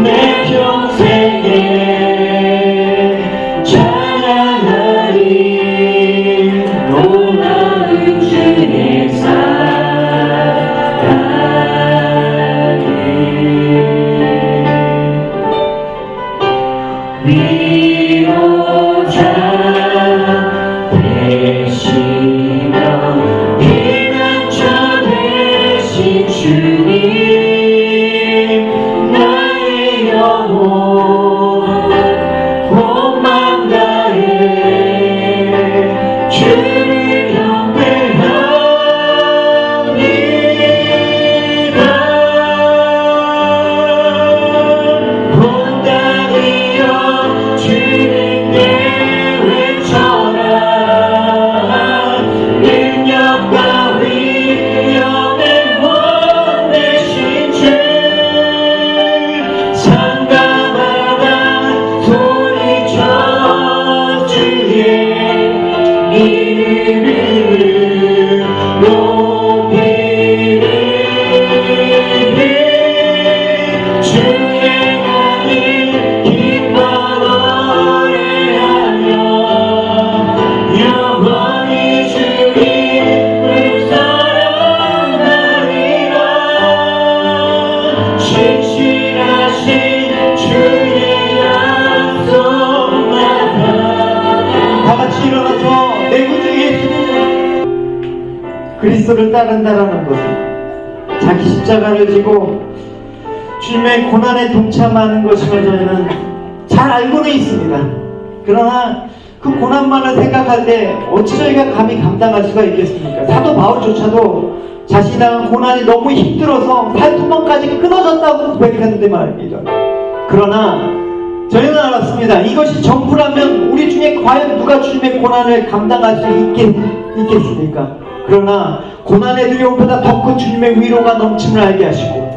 내 평생에 찬양하리. 놀라운 주의 사랑이 위로자 되시며 피난처 되신 주님, 나의 영혼 몸만 다해 주를 경배합니다. 온다리여 주님께 외쳐라. 능력과 위엄의 원 되신 주, 상가마다 소리쳐 주의 이름을 높이리. 주의 강이 기뻐 노래하며 영원히 주님을 사랑하리라. 신실하신 주의 약속마다 다 같이 일어나서 내 구주 예수님 그리스도를 따른다라는 것은 자기 십자가를 지고 주님의 고난에 동참하는 것임을 저희는 잘 알고는 있습니다. 그러나 그 고난만을 생각할 때 어찌 저희가 감히 감당할 수가 있겠습니까? 사도 바울조차도 자신이 당한 고난이 너무 힘들어서 살구멍까지 끊어졌다고 고백했는데 말입니다. 그러나 저희는 알았습니다. 이것이 전부라면 우리 중에 과연 누가 주님의 고난을 감당할 수 있겠습니까? 그러나 고난의 두려움보다 더 큰 주님의 위로가 넘침을 알게 하시고,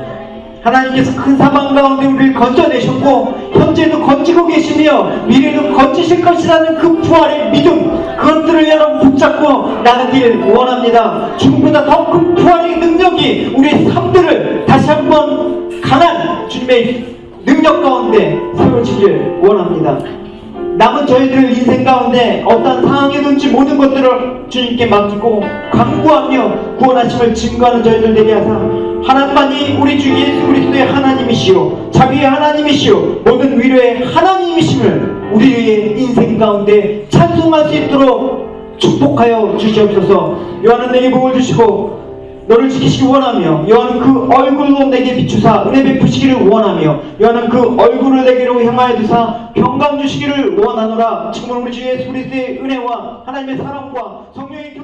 하나님께서 큰 사망 가운데 우리를 건져내셨고 현재도 건지고 계시며 미래도 건지실 것이라는 그 부활의 믿음, 그것들을 여러분 붙잡고 나가길 원합니다. 죽음보다 더 큰 부활의 능력이 우리의 삶들을 다시 한번 강한 주님의 능력 가운데 세워지길 원합니다. 남은 저희들 인생 가운데 어떠한 상황에 든지 모든 것들을 주님께 맡기고 간구하며 구원하심을 증거하는 저희들 되게 하사 하나님만이 우리 주 예수 그리스도의 하나님이시오, 자비의 하나님이시오, 모든 위로의 하나님이심을 우리의 인생 가운데 찬송할 수 있도록 축복하여 주시옵소서. 요한은 내게 복을 주시고 너를 지키시기 원하며, 요한은 그 얼굴로 내게 비추사 은혜 베푸시기를 원하며, 요한은 그 얼굴을 내게로 향하여 두사 평강 주시기를 원하노라. 지금은 우리 주 예수 그리스도의 은혜와 하나님의 사랑과 성령의